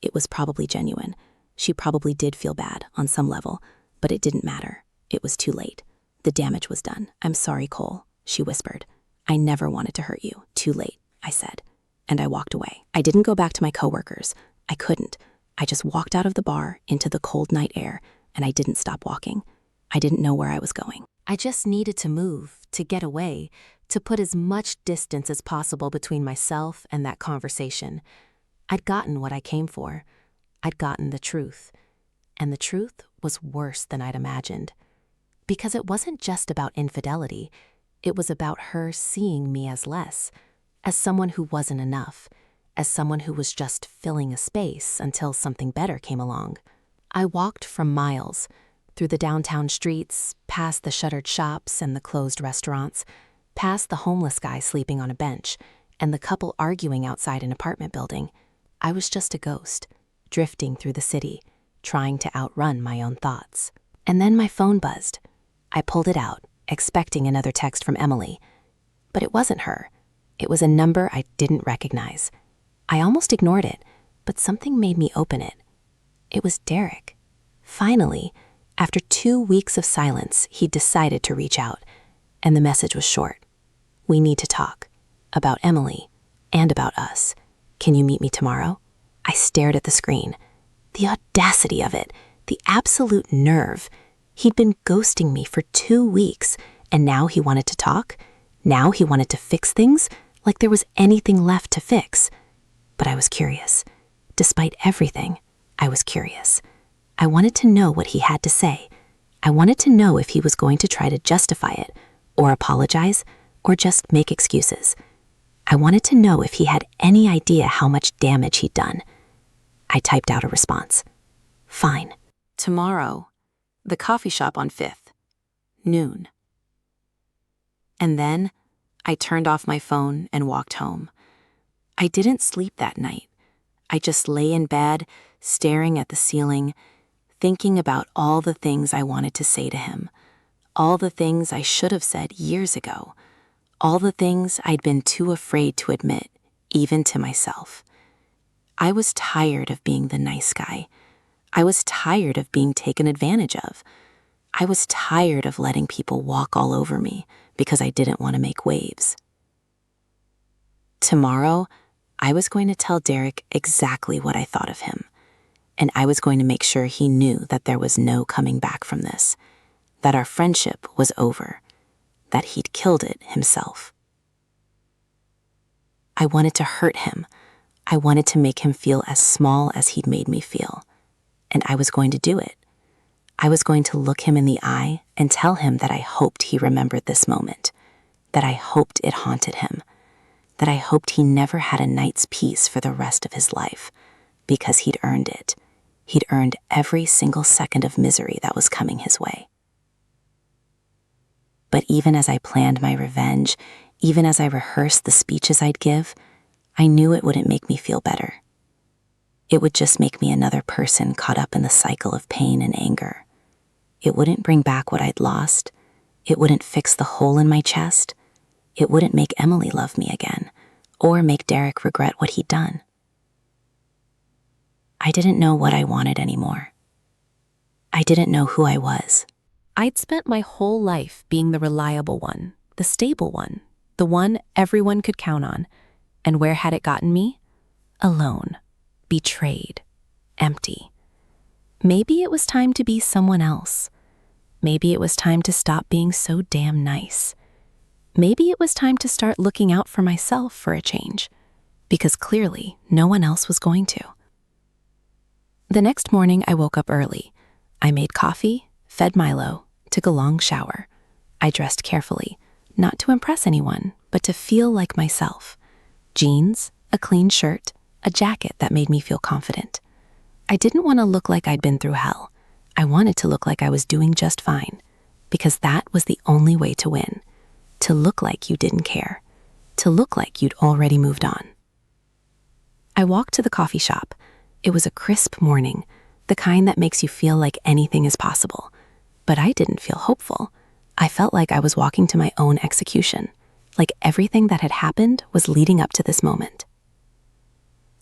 It was probably genuine. She probably did feel bad on some level, but it didn't matter. It was too late. The damage was done. "I'm sorry, Cole," she whispered. "I never wanted to hurt you." "Too late," I said, and I walked away. I didn't go back to my coworkers. I couldn't. I just walked out of the bar into the cold night air, and I didn't stop walking. I didn't know where I was going. I just needed to move, to get away, to put as much distance as possible between myself and that conversation. I'd gotten what I came for. I'd gotten the truth. And the truth was worse than I'd imagined. Because it wasn't just about infidelity. It was about her seeing me as less, as someone who wasn't enough, as someone who was just filling a space until something better came along. I walked for miles, through the downtown streets, past the shuttered shops and the closed restaurants, past the homeless guy sleeping on a bench, and the couple arguing outside an apartment building. I was just a ghost, drifting through the city, trying to outrun my own thoughts. And then my phone buzzed. I pulled it out, expecting another text from Emily. But it wasn't her. It was a number I didn't recognize. I almost ignored it, but something made me open it. It was Derek. Finally, after 2 weeks of silence, he decided to reach out, and the message was short. We need to talk. About Emily, and about us. Can you meet me tomorrow? I stared at the screen. The audacity of it, the absolute nerve. He'd been ghosting me for 2 weeks, and now he wanted to talk? Now he wanted to fix things, like there was anything left to fix. But I was curious. Despite everything, I was curious. I wanted to know what he had to say. I wanted to know if he was going to try to justify it, or apologize, or just make excuses. I wanted to know if he had any idea how much damage he'd done. I typed out a response. Fine. Tomorrow, the coffee shop on 5th, noon. And then I turned off my phone and walked home. I didn't sleep that night. I just lay in bed, staring at the ceiling, thinking about all the things I wanted to say to him, all the things I should have said years ago, all the things I'd been too afraid to admit, even to myself. I was tired of being the nice guy. I was tired of being taken advantage of. I was tired of letting people walk all over me because I didn't want to make waves. Tomorrow, I was going to tell Derek exactly what I thought of him, and I was going to make sure he knew that there was no coming back from this, that our friendship was over, that he'd killed it himself. I wanted to hurt him. I wanted to make him feel as small as he'd made me feel, and I was going to do it. I was going to look him in the eye and tell him that I hoped he remembered this moment, that I hoped it haunted him, that I hoped he never had a night's peace for the rest of his life, because he'd earned it. He'd earned every single second of misery that was coming his way. But even as I planned my revenge, even as I rehearsed the speeches I'd give, I knew it wouldn't make me feel better. It would just make me another person caught up in the cycle of pain and anger. It wouldn't bring back what I'd lost. It wouldn't fix the hole in my chest. It wouldn't make Emily love me again, or make Derek regret what he'd done. I didn't know what I wanted anymore. I didn't know who I was. I'd spent my whole life being the reliable one, the stable one, the one everyone could count on. And where had it gotten me? Alone, betrayed, empty. Maybe it was time to be someone else. Maybe it was time to stop being so damn nice. Maybe it was time to start looking out for myself for a change, because clearly no one else was going to. The next morning I woke up early. I made coffee, fed Milo, took a long shower. I dressed carefully, not to impress anyone, but to feel like myself. Jeans, a clean shirt, a jacket that made me feel confident. I didn't want to look like I'd been through hell. I wanted to look like I was doing just fine, because that was the only way to win. To look like you didn't care. To look like you'd already moved on. I walked to the coffee shop. It was a crisp morning, the kind that makes you feel like anything is possible. But I didn't feel hopeful. I felt like I was walking to my own execution, like everything that had happened was leading up to this moment.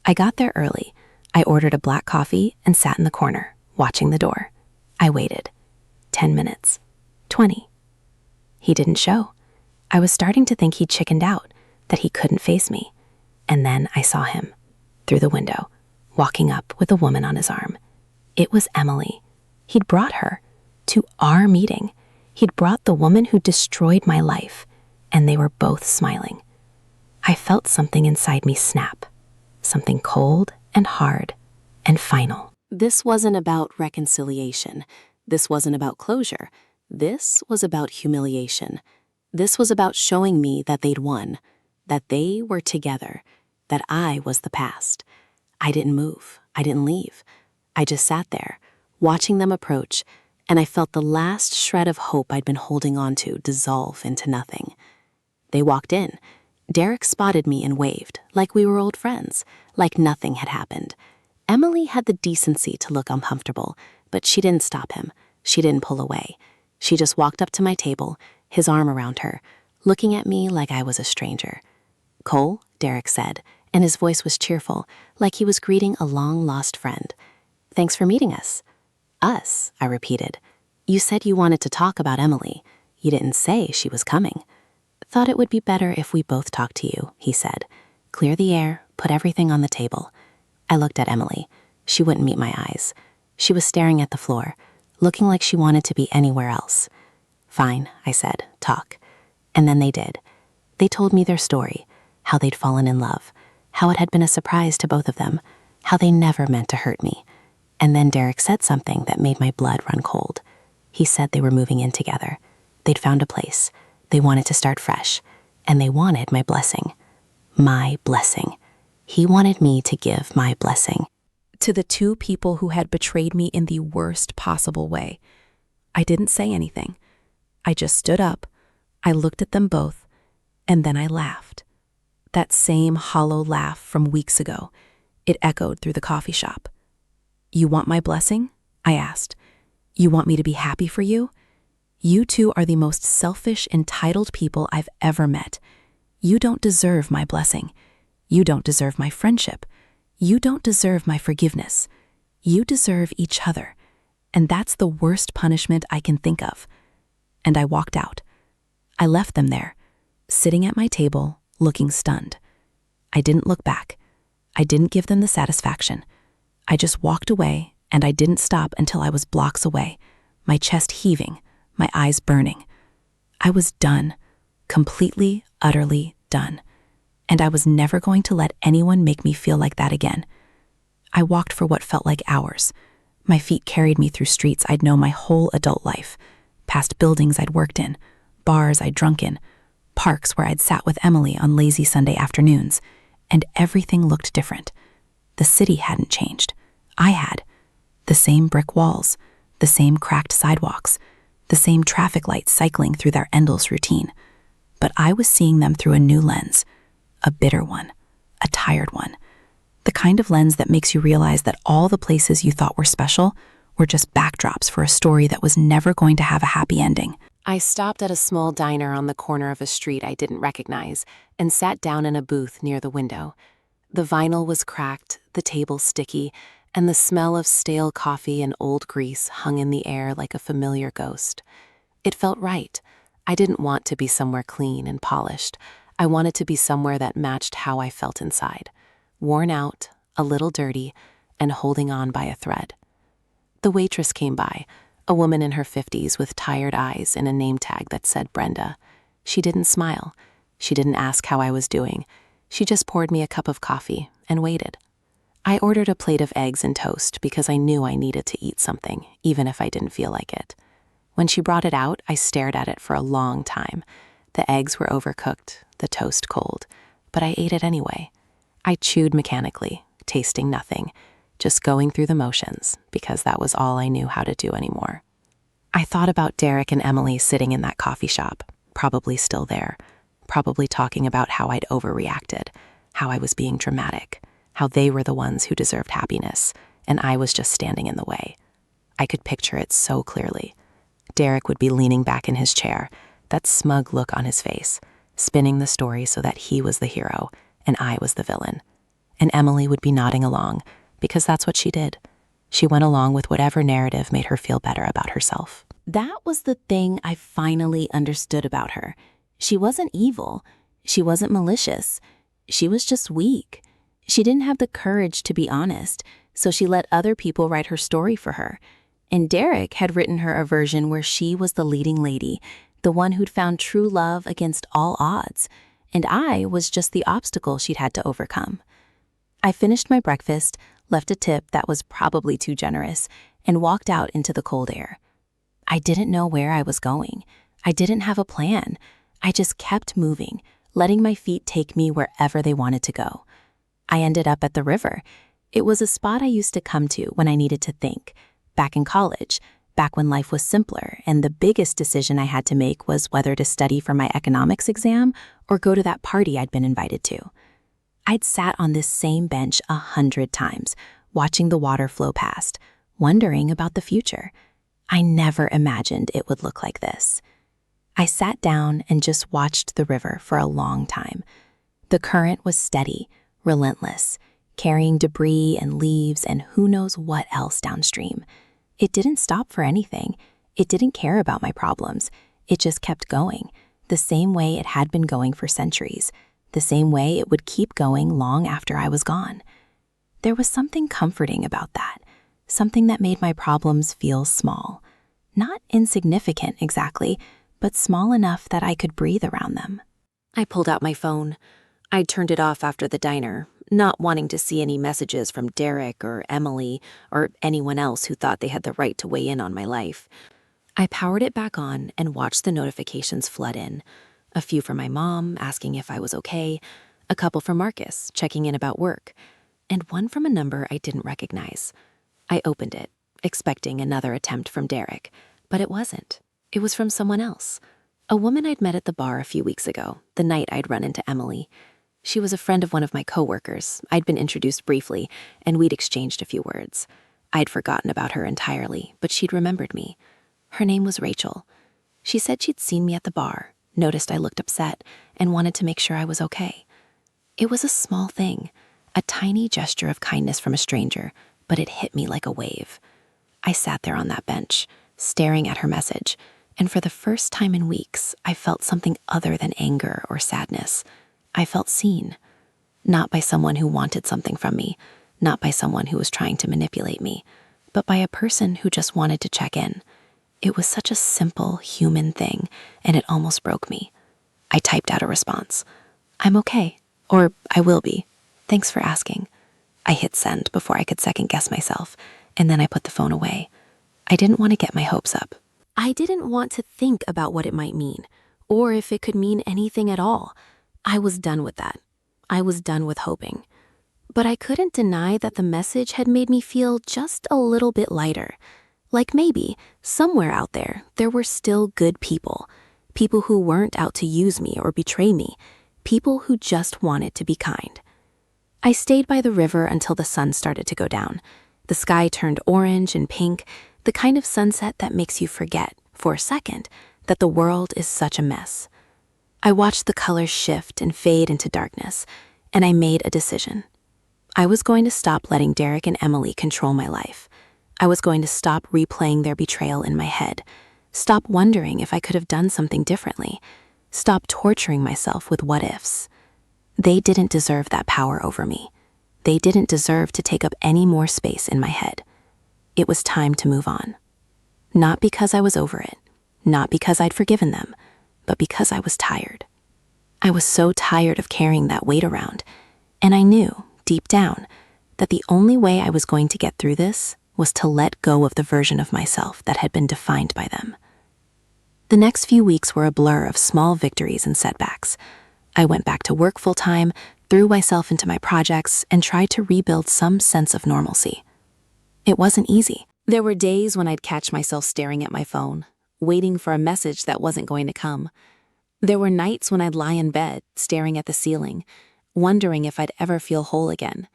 I got there early. I ordered a black coffee and sat in the corner, watching the door. I waited. 10 minutes. 20. He didn't show. I was starting to think he'd chickened out, that he couldn't face me. And then I saw him, through the window, walking up with a woman on his arm. It was Emily. He'd brought her to our meeting. He'd brought the woman who destroyed my life, and they were both smiling. I felt something inside me snap, something cold and hard and final. This wasn't about reconciliation. This wasn't about closure. This was about humiliation. This was about showing me that they'd won, that they were together, that I was the past. I didn't move. I didn't leave. I just sat there, watching them approach, and I felt the last shred of hope I'd been holding on to dissolve into nothing. They walked in. Derek spotted me and waved, like we were old friends, like nothing had happened. Emily had the decency to look uncomfortable, but she didn't stop him. She didn't pull away. She just walked up to my table, his arm around her, looking at me like I was a stranger. "Cole," Derek said, and his voice was cheerful, like he was greeting a long-lost friend. "Thanks for meeting us." "Us," I repeated. "You said you wanted to talk about Emily. You didn't say she was coming." "Thought it would be better if we both talked to you," he said. "Clear the air, put everything on the table." I looked at Emily. She wouldn't meet my eyes. She was staring at the floor, looking like she wanted to be anywhere else. "Fine," I said, "talk." And then they did. They told me their story, how they'd fallen in love, how it had been a surprise to both of them, how they never meant to hurt me. And then Derek said something that made my blood run cold. He said they were moving in together. They'd found a place. They wanted to start fresh. And they wanted my blessing. My blessing. He wanted me to give my blessing To the two people who had betrayed me in the worst possible way. I didn't say anything. I just stood up. I looked at them both, and then I laughed. That same hollow laugh from weeks ago. It echoed through the coffee shop. "You want my blessing?" I asked. "You want me to be happy for you? You two are the most selfish, entitled people I've ever met. You don't deserve my blessing. You don't deserve my friendship. You don't deserve my forgiveness. You deserve each other. And that's the worst punishment I can think of." And I walked out. I left them there, sitting at my table, looking stunned. I didn't look back. I didn't give them the satisfaction. I just walked away, and I didn't stop until I was blocks away, my chest heaving, my eyes burning. I was done, completely, utterly done. And I was never going to let anyone make me feel like that again. I walked for what felt like hours. My feet carried me through streets I'd known my whole adult life, past buildings I'd worked in, bars I'd drunk in, parks where I'd sat with Emily on lazy Sunday afternoons, and everything looked different. The city hadn't changed. I had. The same brick walls, the same cracked sidewalks, the same traffic lights cycling through their endless routine. But I was seeing them through a new lens. A bitter one, a tired one. The kind of lens that makes you realize that all the places you thought were special were just backdrops for a story that was never going to have a happy ending. I stopped at a small diner on the corner of a street I didn't recognize and sat down in a booth near the window. The vinyl was cracked, the table sticky, and the smell of stale coffee and old grease hung in the air like a familiar ghost. It felt right. I didn't want to be somewhere clean and polished. I wanted to be somewhere that matched how I felt inside, worn out, a little dirty, and holding on by a thread. The waitress came by, a woman in her 50s with tired eyes and a name tag that said Brenda. She didn't smile. She didn't ask how I was doing. She just poured me a cup of coffee and waited. I ordered a plate of eggs and toast because I knew I needed to eat something, even if I didn't feel like it. When she brought it out, I stared at it for a long time. The eggs were overcooked, the toast cold, but I ate it anyway. I chewed mechanically, tasting nothing, just going through the motions, because that was all I knew how to do anymore. I thought about Derek and Emily sitting in that coffee shop, probably still there, probably talking about how I'd overreacted, how I was being dramatic, how they were the ones who deserved happiness, and I was just standing in the way. I could picture it so clearly. Derek would be leaning back in his chair, that smug look on his face, spinning the story so that he was the hero and I was the villain. And Emily would be nodding along, because that's what she did. She went along with whatever narrative made her feel better about herself. That was the thing I finally understood about her. She wasn't evil. She wasn't malicious. She was just weak. She didn't have the courage to be honest, so she let other people write her story for her. And Derek had written her a version where she was the leading lady, the one who'd found true love against all odds, and I was just the obstacle she'd had to overcome. I finished my breakfast, left a tip that was probably too generous, and walked out into the cold air. I didn't know where I was going. I didn't have a plan. I just kept moving, letting my feet take me wherever they wanted to go. I ended up at the river. It was a spot I used to come to when I needed to think. Back in college, back when life was simpler, and the biggest decision I had to make was whether to study for my economics exam or go to that party I'd been invited to. I'd sat on this same bench 100 times, watching the water flow past, wondering about the future. I never imagined it would look like this. I sat down and just watched the river for a long time. The current was steady, relentless, carrying debris and leaves and who knows what else downstream. It didn't stop for anything. It didn't care about my problems. It just kept going, the same way it had been going for centuries, the same way it would keep going long after I was gone. There was something comforting about that, something that made my problems feel small. Not insignificant exactly, but small enough that I could breathe around them. I pulled out my phone. I turned it off after the diner, not wanting to see any messages from Derek or Emily or anyone else who thought they had the right to weigh in on my life. I powered it back on and watched the notifications flood in. A few from my mom, asking if I was okay, a couple from Marcus, checking in about work, and one from a number I didn't recognize. I opened it, expecting another attempt from Derek, but it wasn't. It was from someone else. A woman I'd met at the bar a few weeks ago, the night I'd run into Emily. She was a friend of one of my coworkers. I'd been introduced briefly, and we'd exchanged a few words. I'd forgotten about her entirely, but she'd remembered me. Her name was Rachel. She said she'd seen me at the bar, noticed I looked upset, and wanted to make sure I was okay. It was a small thing, a tiny gesture of kindness from a stranger, but it hit me like a wave. I sat there on that bench, staring at her message, and for the first time in weeks, I felt something other than anger or sadness. I felt seen. Not by someone who wanted something from me, not by someone who was trying to manipulate me, but by a person who just wanted to check in. It was such a simple, human thing, and it almost broke me. I typed out a response. "I'm okay," or "I will be. Thanks for asking." I hit send before I could second-guess myself, and then I put the phone away. I didn't want to get my hopes up. I didn't want to think about what it might mean, or if it could mean anything at all. I was done with that. I was done with hoping. But I couldn't deny that the message had made me feel just a little bit lighter. Like maybe, somewhere out there were still good people. People who weren't out to use me or betray me. People who just wanted to be kind. I stayed by the river until the sun started to go down. The sky turned orange and pink, the kind of sunset that makes you forget, for a second, that the world is such a mess. I watched the colors shift and fade into darkness, and I made a decision. I was going to stop letting Derek and Emily control my life. I was going to stop replaying their betrayal in my head, stop wondering if I could have done something differently, stop torturing myself with what-ifs. They didn't deserve that power over me. They didn't deserve to take up any more space in my head. It was time to move on. Not because I was over it, not because I'd forgiven them, but because I was tired. I was so tired of carrying that weight around, and I knew, deep down, that the only way I was going to get through this was to let go of the version of myself that had been defined by them. The next few weeks were a blur of small victories and setbacks. I went back to work full-time, threw myself into my projects, and tried to rebuild some sense of normalcy. It wasn't easy. There were days when I'd catch myself staring at my phone, waiting for a message that wasn't going to come. There were nights when I'd lie in bed, staring at the ceiling, wondering if I'd ever feel whole again.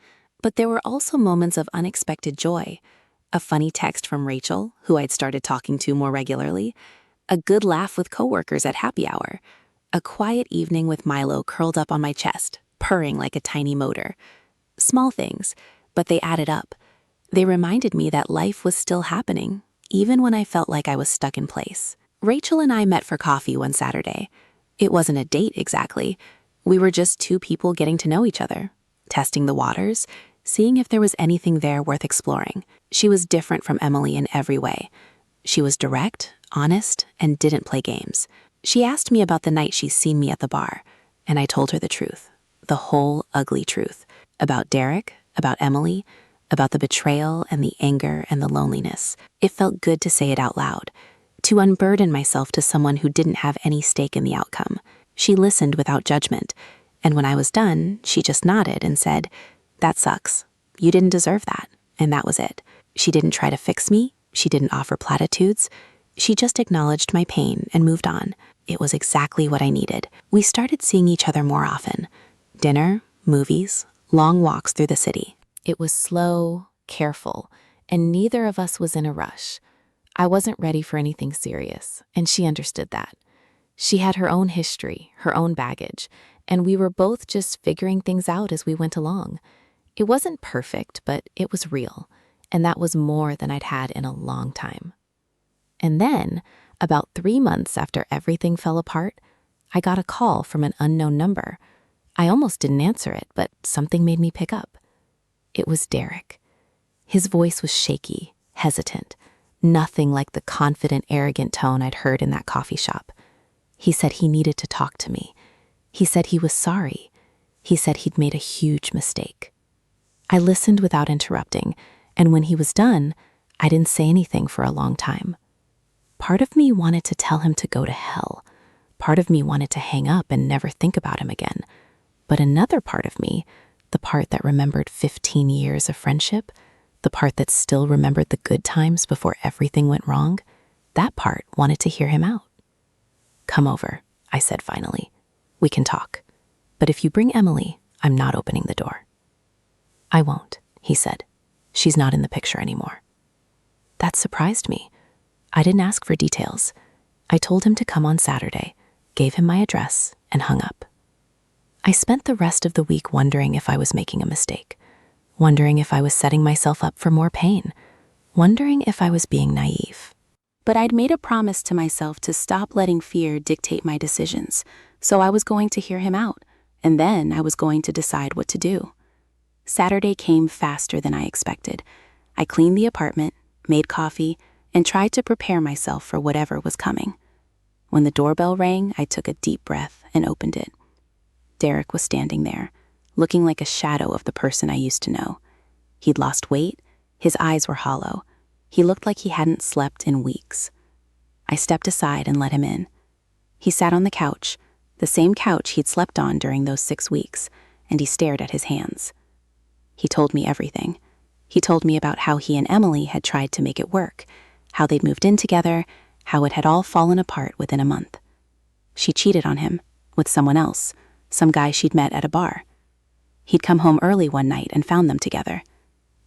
But there were also moments of unexpected joy. A funny text from Rachel, who I'd started talking to more regularly, a good laugh with coworkers at happy hour, a quiet evening with Milo curled up on my chest, purring like a tiny motor. Small things, but they added up. They reminded me that life was still happening, even when I felt like I was stuck in place. Rachel and I met for coffee one Saturday. It wasn't a date exactly. We were just two people getting to know each other, testing the waters, seeing if there was anything there worth exploring. She was different from Emily in every way. She was direct, honest, and didn't play games. She asked me about the night she'd seen me at the bar, and I told her the truth, the whole ugly truth, about Derek, about Emily, about the betrayal and the anger and the loneliness. It felt good to say it out loud, to unburden myself to someone who didn't have any stake in the outcome. She listened without judgment, and when I was done, she just nodded and said, "That sucks. You didn't deserve that." And that was it. She didn't try to fix me. She didn't offer platitudes. She just acknowledged my pain and moved on. It was exactly what I needed. We started seeing each other more often. Dinner, movies, long walks through the city. It was slow, careful, and neither of us was in a rush. I wasn't ready for anything serious, and she understood that. She had her own history, her own baggage, and we were both just figuring things out as we went along. It wasn't perfect, but it was real, and that was more than I'd had in a long time. And then, about 3 months after everything fell apart, I got a call from an unknown number. I almost didn't answer it, but something made me pick up. It was Derek. His voice was shaky, hesitant, nothing like the confident, arrogant tone I'd heard in that coffee shop. He said he needed to talk to me. He said he was sorry. He said he'd made a huge mistake. I listened without interrupting, and when he was done, I didn't say anything for a long time. Part of me wanted to tell him to go to hell. Part of me wanted to hang up and never think about him again. But another part of me, the part that remembered 15 years of friendship, the part that still remembered the good times before everything went wrong, that part wanted to hear him out. "Come over," I said finally. "We can talk. But if you bring Emily, I'm not opening the door." "I won't," he said. "She's not in the picture anymore." That surprised me. I didn't ask for details. I told him to come on Saturday, gave him my address, and hung up. I spent the rest of the week wondering if I was making a mistake, wondering if I was setting myself up for more pain, wondering if I was being naive. But I'd made a promise to myself to stop letting fear dictate my decisions, so I was going to hear him out, and then I was going to decide what to do. Saturday came faster than I expected. I cleaned the apartment, made coffee, and tried to prepare myself for whatever was coming. When the doorbell rang, I took a deep breath and opened it. Derek was standing there, looking like a shadow of the person I used to know. He'd lost weight, his eyes were hollow. He looked like he hadn't slept in weeks. I stepped aside and let him in. He sat on the couch, the same couch he'd slept on during those 6 weeks, and he stared at his hands. He told me everything. He told me about how he and Emily had tried to make it work, how they'd moved in together, how it had all fallen apart within a month. She cheated on him, with someone else, some guy she'd met at a bar. He'd come home early one night and found them together.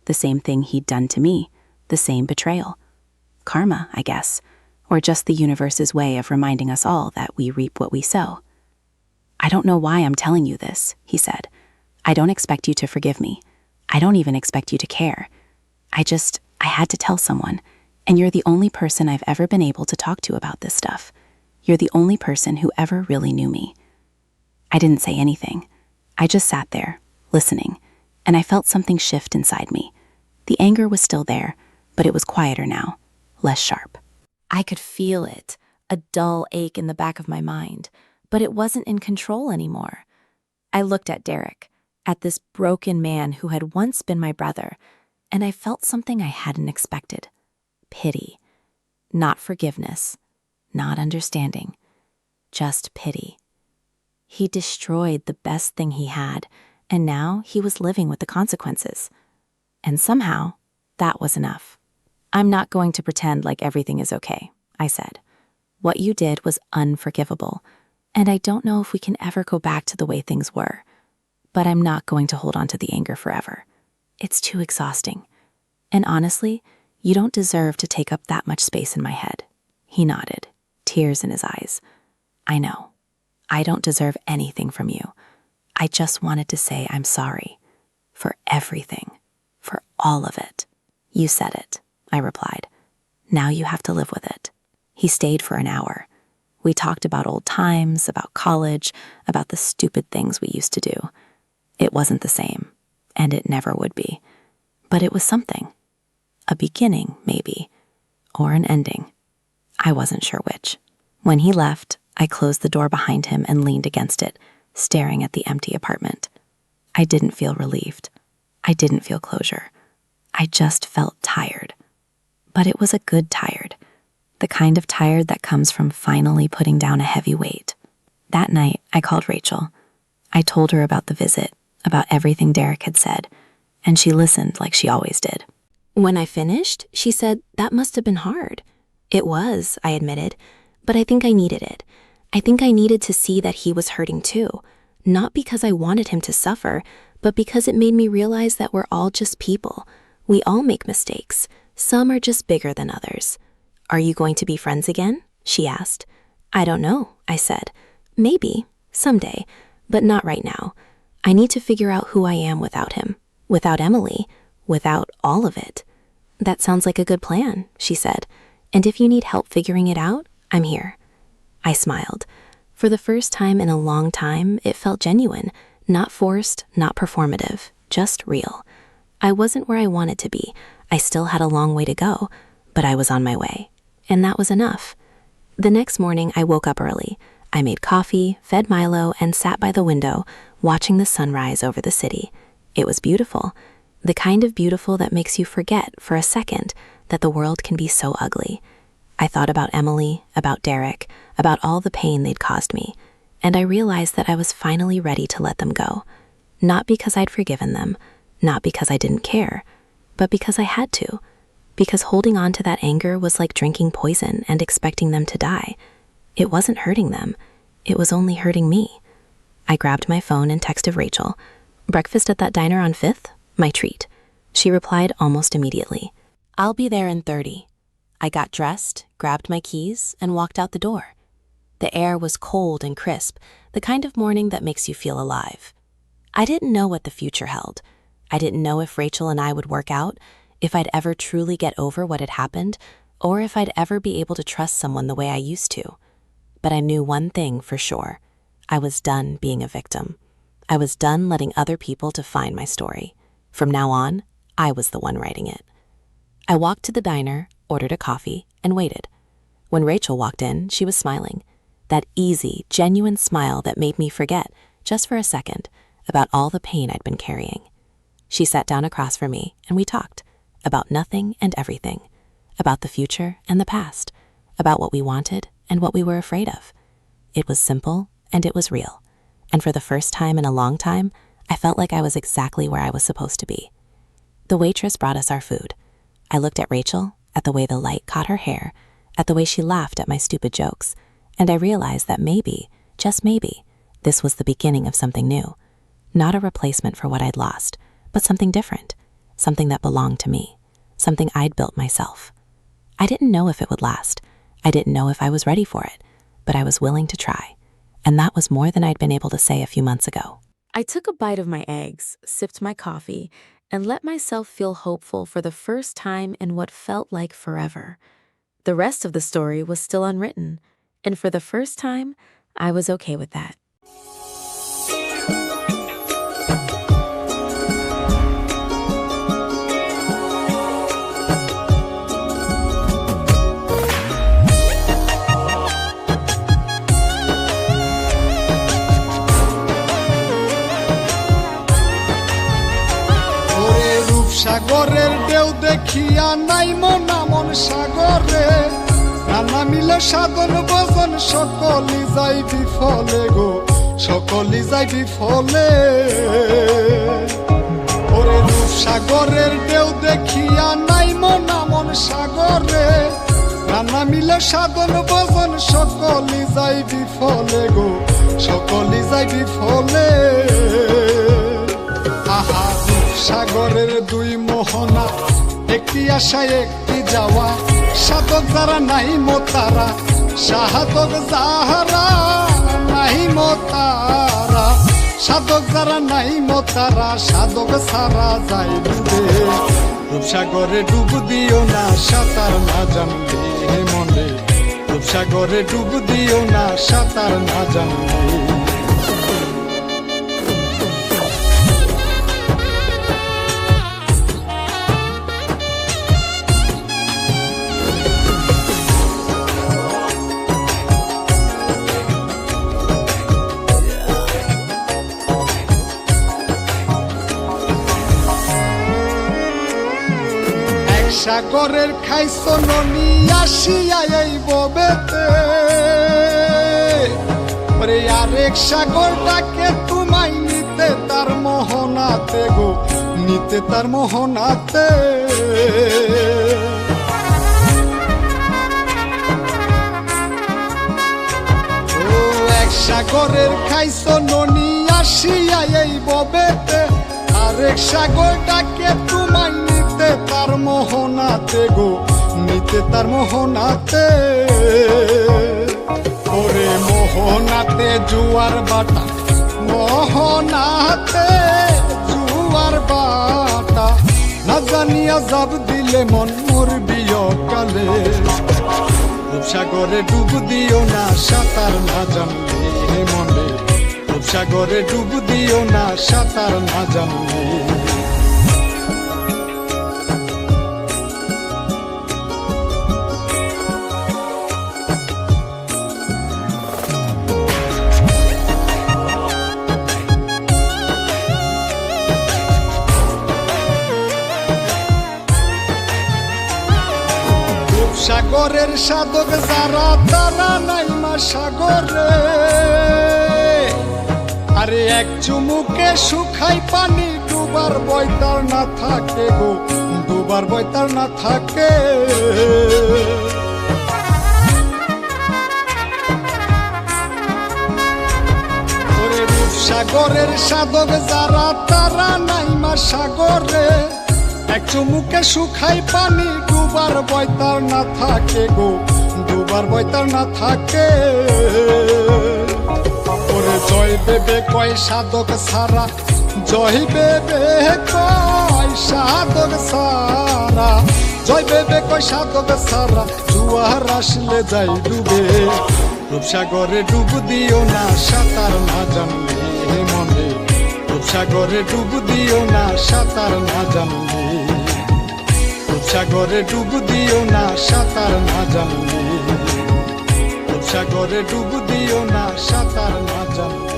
The same thing he'd done to me, the same betrayal. Karma, I guess, or just the universe's way of reminding us all that we reap what we sow. "I don't know why I'm telling you this," he said. "I don't expect you to forgive me. I don't even expect you to care. I had to tell someone, and you're the only person I've ever been able to talk to about this stuff. You're the only person who ever really knew me." I didn't say anything. I just sat there, listening, and I felt something shift inside me. The anger was still there, but it was quieter now, less sharp. I could feel it, a dull ache in the back of my mind, but it wasn't in control anymore. I looked at Derek, at this broken man who had once been my brother, and I felt something I hadn't expected. Pity. Not forgiveness, not understanding, just pity. He destroyed the best thing he had, and now he was living with the consequences. And somehow, that was enough. "I'm not going to pretend like everything is okay," I said. "What you did was unforgivable, and I don't know if we can ever go back to the way things were. But I'm not going to hold on to the anger forever. It's too exhausting. And honestly, you don't deserve to take up that much space in my head." He nodded, tears in his eyes. "I know. I don't deserve anything from you. I just wanted to say I'm sorry. For everything. For all of it." "You said it," I replied. "Now you have to live with it." He stayed for an hour. We talked about old times, about college, about the stupid things we used to do. It wasn't the same, and it never would be. But it was something. A beginning, maybe, or an ending. I wasn't sure which. When he left, I closed the door behind him and leaned against it, staring at the empty apartment. I didn't feel relieved. I didn't feel closure. I just felt tired. But it was a good tired, the kind of tired that comes from finally putting down a heavy weight. That night, I called Rachel. I told her about the visit, about everything Derek had said, and she listened like she always did. When I finished, she said that must have been hard. It was, I admitted, but I think I needed it. I think I needed to see that he was hurting too, not because I wanted him to suffer, but because it made me realize that we're all just people. We all make mistakes. Some are just bigger than others. Are you going to be friends again? She asked. I don't know, I said. Maybe, someday, but not right now. I need to figure out who I am without him, without Emily, without all of it. That sounds like a good plan, she said. And if you need help figuring it out, I'm here. I smiled. For the first time in a long time, it felt genuine, not forced, not performative, just real. I wasn't where I wanted to be. I still had a long way to go, but I was on my way. And that was enough. The next morning, I woke up early. I made coffee, fed Milo, and sat by the window, watching the sunrise over the city. It was beautiful. The kind of beautiful that makes you forget for a second that the world can be so ugly. I thought about Emily, about Derek, about all the pain they'd caused me, and I realized that I was finally ready to let them go. Not because I'd forgiven them, not because I didn't care, but because I had to. Because holding on to that anger was like drinking poison and expecting them to die. It wasn't hurting them. It was only hurting me. I grabbed my phone and texted Rachel. Breakfast at that diner on 5th? My treat. She replied almost immediately. I'll be there in 30. I got dressed, grabbed my keys, and walked out the door. The air was cold and crisp, the kind of morning that makes you feel alive. I didn't know what the future held. I didn't know if Rachel and I would work out, if I'd ever truly get over what had happened, or if I'd ever be able to trust someone the way I used to. But I knew one thing for sure. I was done being a victim. I was done letting other people define my story. From now on, I was the one writing it. I walked to the diner, ordered a coffee, and waited. When Rachel walked in, she was smiling. That easy, genuine smile that made me forget, just for a second, about all the pain I'd been carrying. She sat down across from me, and we talked. About nothing and everything. About the future and the past. About what we wanted and what we were afraid of. It was simple, and it was real. And for the first time in a long time, I felt like I was exactly where I was supposed to be. The waitress brought us our food. I looked at Rachel, at the way the light caught her hair, at the way she laughed at my stupid jokes, and I realized that maybe, just maybe, this was the beginning of something new. Not a replacement for what I'd lost, but something different, something that belonged to me, something I'd built myself. I didn't know if it would last. I didn't know if I was ready for it, but I was willing to try, and that was more than I'd been able to say a few months ago. I took a bite of my eggs, sipped my coffee, and let myself feel hopeful for the first time in what felt like forever. The rest of the story was still unwritten, and for the first time, I was okay with that. সাগরের ঢেউ দেখিয়া নাই মন সাগরে নানা মিলে সাধন ভজন সকলি যাই বিফলে গো সকলি যাই বিফলে ওরে রূপ সাগরের ঢেউ দেখিয়া নাই মন সাগরে নানা মিলে সাধন ভজন সকলি যাই বিফলে গো সকলি যাই বিফলে আহা সাগরের দুই মোহনা একটি আশায় একটি যাওয়া সাধক যারা নাই মোতারা সাধক যাহারা নাই মোতারা সাধক যারা নাই মোতারা সাধক সারা যাই ডুবে রূপসাগরে ডুব দিও না সাঁতার না জানলে হে মনে রূপসাগরে ডুব দিও না সাঁতার না জানলে সাগরের খাইছ ননি আসিয়া এই ববেতে ওরে আরেক সাগরটাকে তোমায় নিতে তার মোহনাতে গো নিতে তার মোহনাতে ও এক সাগরের খাইছ ননি আসিয়া এই ববেতে আরেক সাগরটাকে তোমায় তার মোহনাতে গো নিতে তার মোহনাতে, ওরে মোহনাতে জুয়ার বাটা, মোহনাতে জুয়ার বাটা, না জানিয়া যাব দিলে মন মরবি অকালে। রূপসাগরে ডুব দিও না সাঁতার না জানলে মনে, রূপসাগরে ডুব দিও না সাঁতার না জানলে। সাগরের সাধক যারা তারা নাইমা সাগরে, আরে এক চুমুকে শুকাই পানি, ডুবার বয়তার না থাকে গো, ডুবার বয়তার না থাকে। ওরে রূপসাগরের সাধক যারা তারা নাইমা সাগরে, এক চুমুকে শুকাই পানি, ডুবার বয়তার না থাকে গো, ডুবার বয়তার না থাকে। ওরে জয় বেবে কয় সাধক সারা, জয় বেবে কয় সাধক সারা, জয় বেবে কয় সাধক সারা, জুয়ার আসলে যাই ডুবে। রূপসাগরে ডুব দিও না সাঁতার না জানলে মনে, রূপসাগরে ডুব দিও না সাঁতার না জানলে, রূপসাগরে ডুব দিও না সাঁতার না জানলে, রূপসাগরে ডুব দিও না সাঁতার না জানলে।